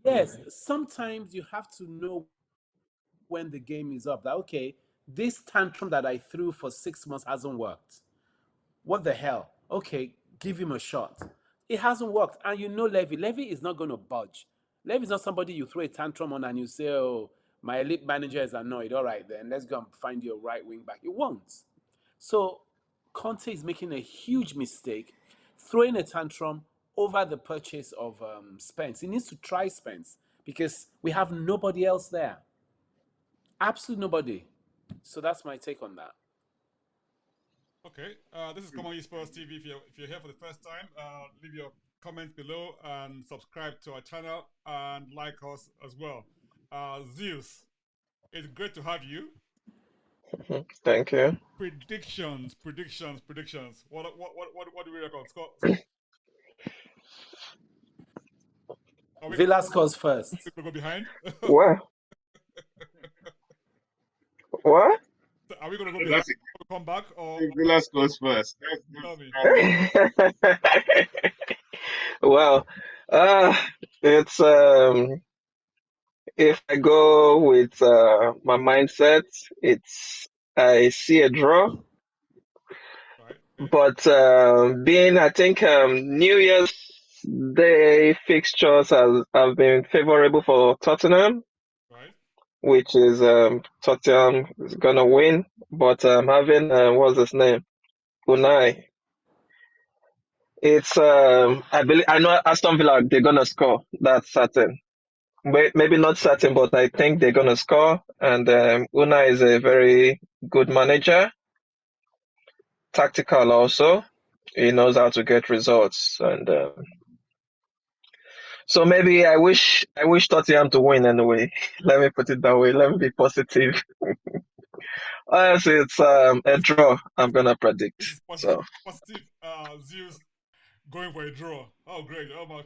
Yes, sometimes you have to know when the game is up that, okay, this tantrum that I threw for 6 months hasn't worked. What the hell? Okay, give him a shot. It hasn't worked. And you know Levy. Levy is not going to budge. Levy is not somebody you throw a tantrum on and you say, oh, my elite manager is annoyed. All right, then let's go and find you a right wing back. It won't. So Conte is making a huge mistake, throwing a tantrum over the purchase of Spence. He needs to try Spence because we have nobody else there. Absolutely nobody. So that's my take on that. Okay, this is ComeonyespursTV. If you're here for the first time, leave your comments below and subscribe to our channel and like us as well. Zeus, it's great to have you. Thank you. Predictions. What do we reckon? Scott? Villa scores first. We go behind. What? What? Are we going to go behind? Come back or Villa scores first? Well, it's if I go with my mindset, I see a draw. But being, I think, New Year's Day fixtures have been favorable for Tottenham, Right? which is Tottenham is gonna win. But having what's his name, Unai, it's I know Aston Villa they're gonna score. That's certain. Maybe not certain, but I think they're gonna score. And Unai is a very good manager, tactical also. He knows how to get results, and so maybe I wish Tottenham to win anyway. Let me put it that way. Let me be positive. Honestly, it's a This draw. I'm gonna predict. is So positive. Zeus going for a draw. Oh, great. Oh my.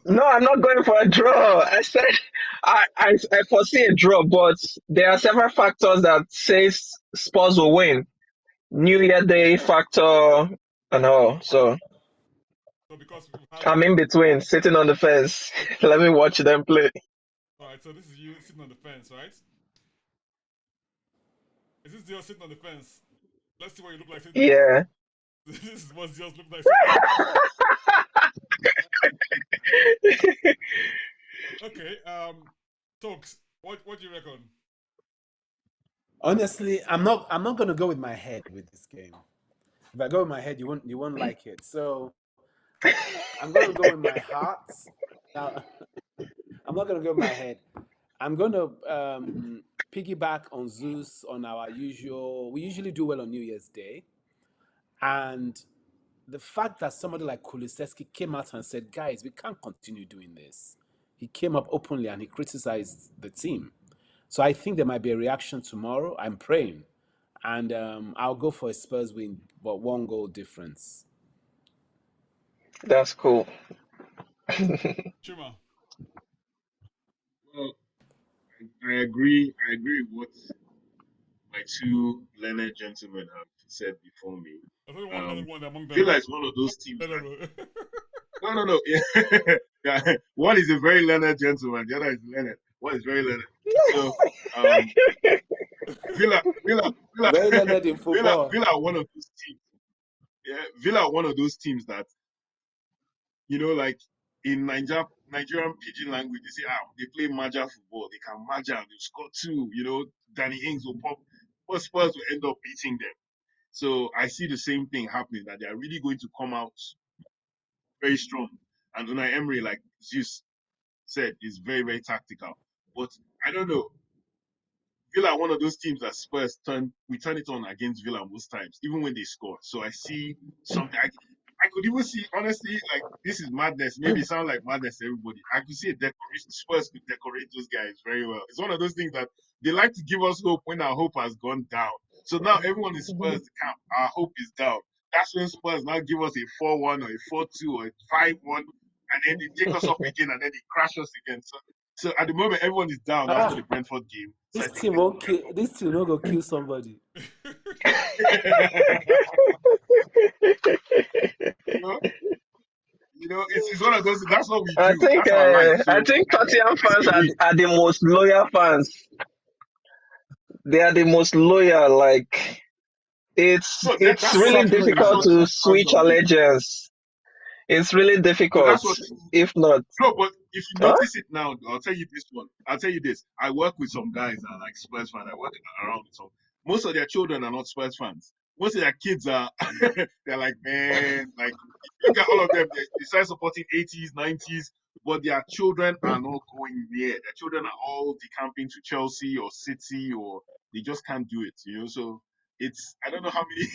no, I'm not going for a draw. I said I foresee a draw, but there are several factors that says Spurs will win. New Year Day factor and all. So So because we've had I'm in between, sitting on the fence. Let me watch them play. all right. So this is you sitting on the fence, right? Is this Zeus sitting on the fence? Let's see what you look like sitting on. Yeah. This is what Zeus look like sitting on. Okay. Talks. What do you reckon? Honestly, I'm not gonna go with my head with this game. If I go with my head, you won't like it. So I'm gonna go with my heart. Now I'm not gonna go with my head. I'm gonna piggyback on Zeus on our usual. We usually do well on New Year's Day, and the fact that somebody like Kulusevski came out and said, "Guys, we can't continue doing this." He came up openly and he criticized the team. So I think there might be a reaction tomorrow. I'm praying, and I'll go for a Spurs win, but 1 goal difference. That's cool. Chuma. Well, I agree. I agree with what my two learned gentlemen have said before me. There's only one learned one among them. Villa is one of those teams that Leonard. no. Yeah. One is a very learned gentleman. The other is learned. One is very learned. So Villa, Very learned in football. Villa are one of those teams. Yeah, Villa are one of those teams that like in Nigerian pidgin language, they say, they play Maja football. They can Maja and they score two. Danny Ings will pop. But Spurs will end up beating them. So I see the same thing happening, that they are really going to come out very strong. And Unai Emery, like Zeus said, is very, very tactical. But I don't know. Villa are one of those teams that Spurs turn it on against Villa most times, even when they score. So I see something. I could even see, honestly, like this is madness. Maybe it sounds like madness to everybody. I could see a decoration. Spurs could decorate those guys very well. It's one of those things that they like to give us hope when our hope has gone down. So now everyone is Spurs the camp. Our hope is down. That's when Spurs now give us a 4-1 or a 4-2 or a 5-1, and then they take us up again and then they crash us again. So at the moment, everyone is down after the Brentford game. So This I think team won't kill. This team will go kill somebody. you know, it's one of those. That's what we I do. think That's our life. I So think I think Tottenham I fans see a win. are the most loyal fans. They are the most loyal. Like it's No, it's that's what really that's difficult Certainly. what to keeps us switch unbeaten. allegiance. It's really No, difficult. that's what. If not, No, but if you huh? notice it now, I'll tell you this one. I'll tell you this. I work with some guys that are like Spurs fans. I work around with some. Most of their children are not Spurs fans. Most of their kids are. They're like, man, like look at all of them. They start supporting 80s, 90s, but their children are not going near. Their children are all decamping to Chelsea or City, or they just can't do it. So it's I don't know how many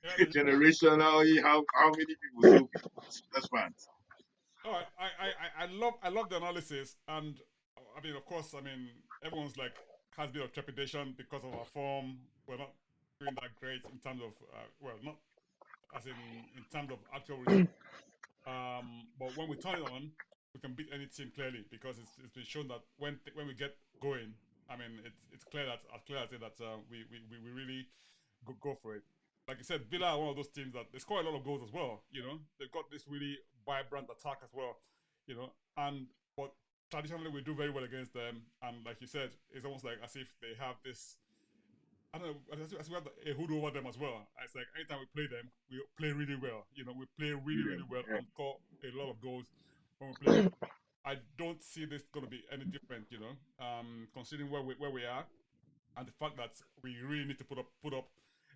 Yeah, generationally how many people still be Spurs fans. all right, I love the analysis, and I mean, of course, I mean, everyone's like has a bit of trepidation because of our form. We're not doing that great in terms of well, not as in terms of actual results. But when we turn it on, we can beat any team clearly because it's been shown that when we get going, I mean, it's clear that as clear as it that we really go for it. Like you said, Villa are one of those teams that they score a lot of goals as well. They've got this really vibrant attack as well. And but traditionally we do very well against them. And like you said, it's almost like as if they have this I don't know. I we have a hood over them as well. It's like anytime we play them, we play really well. We play really well and score a lot of goals when we play them. I don't see this going to be any different. Considering where we are and the fact that we really need to put up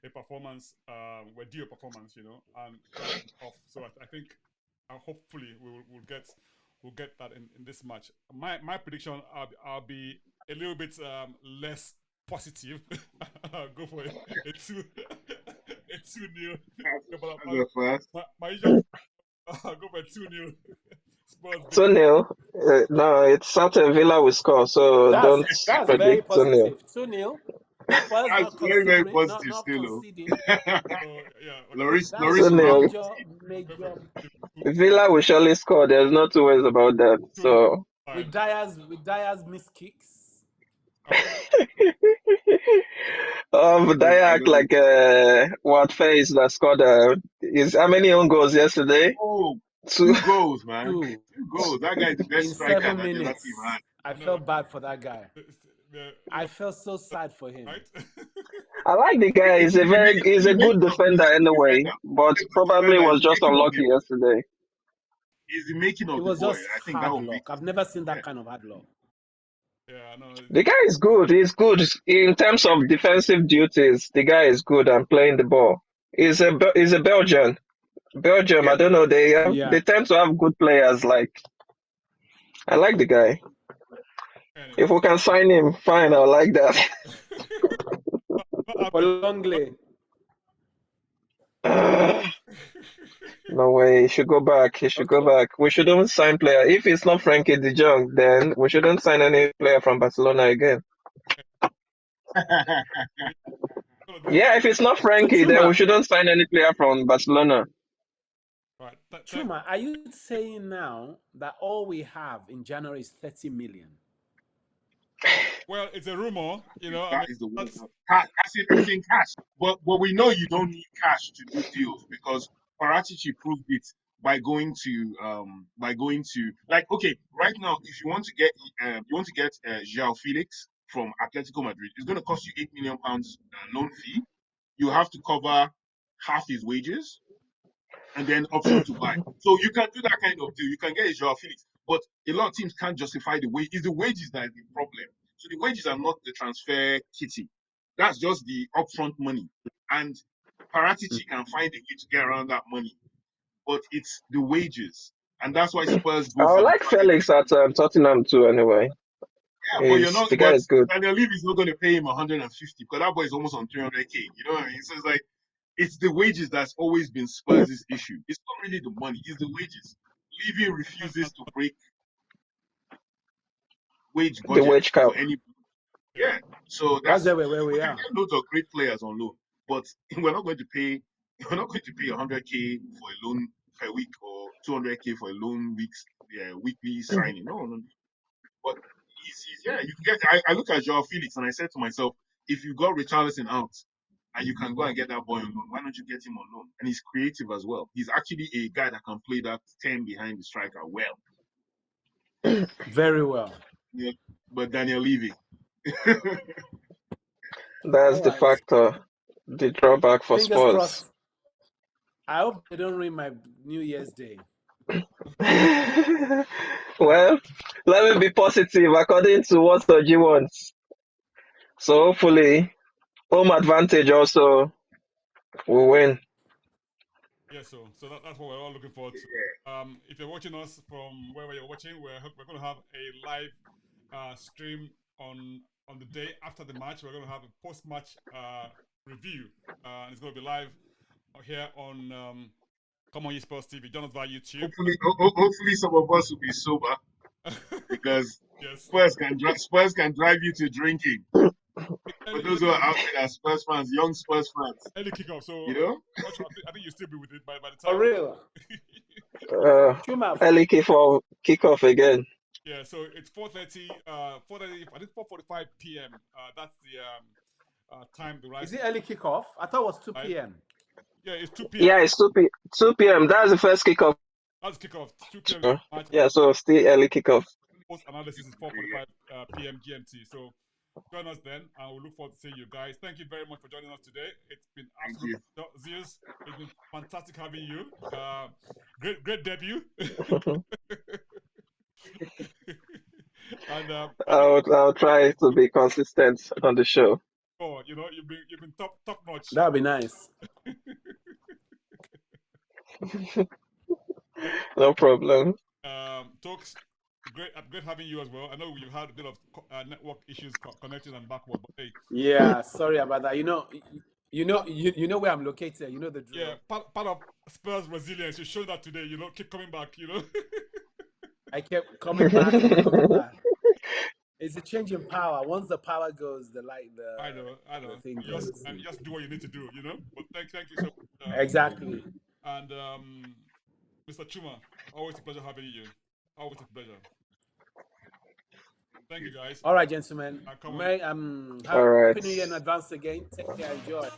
a performance. We're due a performance. And that's off. So I think hopefully we'll get that in this match. My prediction, I'll be a little bit less positive. I'll go for a two a 2-0. My usual, I'll go for a 2-0. Spurs. 2-0. No, it's Aston Villa will score, so don't That's very predict 2-0. positive. 2-0. Spurs That's not very, very considering, positive not still. conceding. Yeah, Loris That's will not 2-0. major. Villa will surely score. There's no two ways about that. So With Dyer's missed kicks. Daya act like what face that scored is how many own goals yesterday? Oh, Two. 2 goals, man. 2 goals. That guy is the best in striker 7 that the other minutes. team had. I felt bad for that guy. I felt so sad for him. Right? I like the guy. He's a good defender anyway, but probably was just unlucky yesterday. He's the making of It the was boy. just I think that hard will make luck. I've never seen that kind of hard luck. Yeah, no. The guy is good. He's good in terms of defensive duties. The guy is good and playing the ball. He's a Belgian. Belgium. I don't know. They tend to have good players. Like I like the guy. Anyway. If we can sign him, fine. I like that. For Longley. No way. He should go back. He should go back. We shouldn't sign player. If it's not Frankie de Jong, then we shouldn't sign any player from Barcelona again. Yeah, if it's not Frankie, then we shouldn't sign any player from Barcelona. Right. Chuma, are you saying now that all we have in January is 30 million? Well, it's a rumor, That is the word. As in cash. But we know you don't need cash to do deals because Paratici proved it by going to like okay, right now if you want to get João Felix from Atletico Madrid, it's going to cost you £8 million loan fee. You have to cover half his wages and then option to buy. So you can do that kind of deal. You can get a Joao Felix, but a lot of teams can't justify the wage. It's the wages that is the problem. So the wages are not the transfer kitty. That's just the upfront money. And Paratici can find a way to get around that money. But it's the wages. And that's why Spurs go for I like Felix at Tottenham too anyway. Yeah, but you're not. The guy is good. Daniel Levy is not going to pay him 150 because that boy is almost on 300k. You know what I mean? So it's like it's the wages that's always been Spurs' issue. It's not really the money; it's the wages. Levy refuses to break wage budget the wage cap for any. Yeah, so that's where we we are. can get loads of great players on loan, but we're not going to pay. We're not going to pay 100k for a loan per week or 200k for a loan weekly signing. No. But yeah, you can get. I look at Joao Felix and I said to myself, if you got Richarlison out and you can go and get that boy on loan, why don't you get him on loan? And he's creative as well. He's actually a guy that can play that 10 behind the striker well. Very well. Yeah, but Daniel Levy. That's the factor, the drawback for Fingers Spurs. Crossed. I hope they don't ruin my New Year's Day. Well, let me be positive according to what Soji wants. So hopefully, home advantage also will win. Yeah, so that's what we're all looking forward to. Yeah. If you're watching us from wherever you're watching, we're going to have a live stream on the day after the match. We're going to have a post-match review. It's going to be live here on ComeonyespursTV. Join us via YouTube. Hopefully, some of us will be sober because Spurs can drive you to drinking. For those who are out there as Spurs fans, young Spurs fans. Early kickoff, so I think you'll still be with it by the time. For real. Early kickoff again. Yeah, so it's 4:30. I think 4:45 p.m. That's the time to rise. Is it early kickoff? I thought it was 2 p.m. Yeah, it's 2 p.m. Yeah, it's 2 p.m. That's the first kickoff. That's kickoff. 2 p.m. Yeah, so still early kickoff. Post analysis is 4:45 p.m. GMT. So join us then, and we look forward to seeing you guys. Thank you very much for joining us today. It's been Thank absolute you. Zeus. It's been fantastic having you. Great debut. And I'll try to be consistent on the show. oh, you've been top notch. That'd be nice. No problem. Talks, great having you as well. I know you've had a bit of network issues connecting and backward, but hey. Yeah, sorry about that. You know where I'm located. You know the drill. Yeah, part of Spurs resilience. You showed that today. Keep coming back. I kept coming back and coming back. It's a change in power. Once the power goes, I know. The thing goes. And just do what you need to do. But thank you so much. Exactly. And Mr. Chuma, always a pleasure having you. Always a pleasure. Thank you, guys. All right, gentlemen. All right. Happy New Year in advance again. Take care. Enjoy.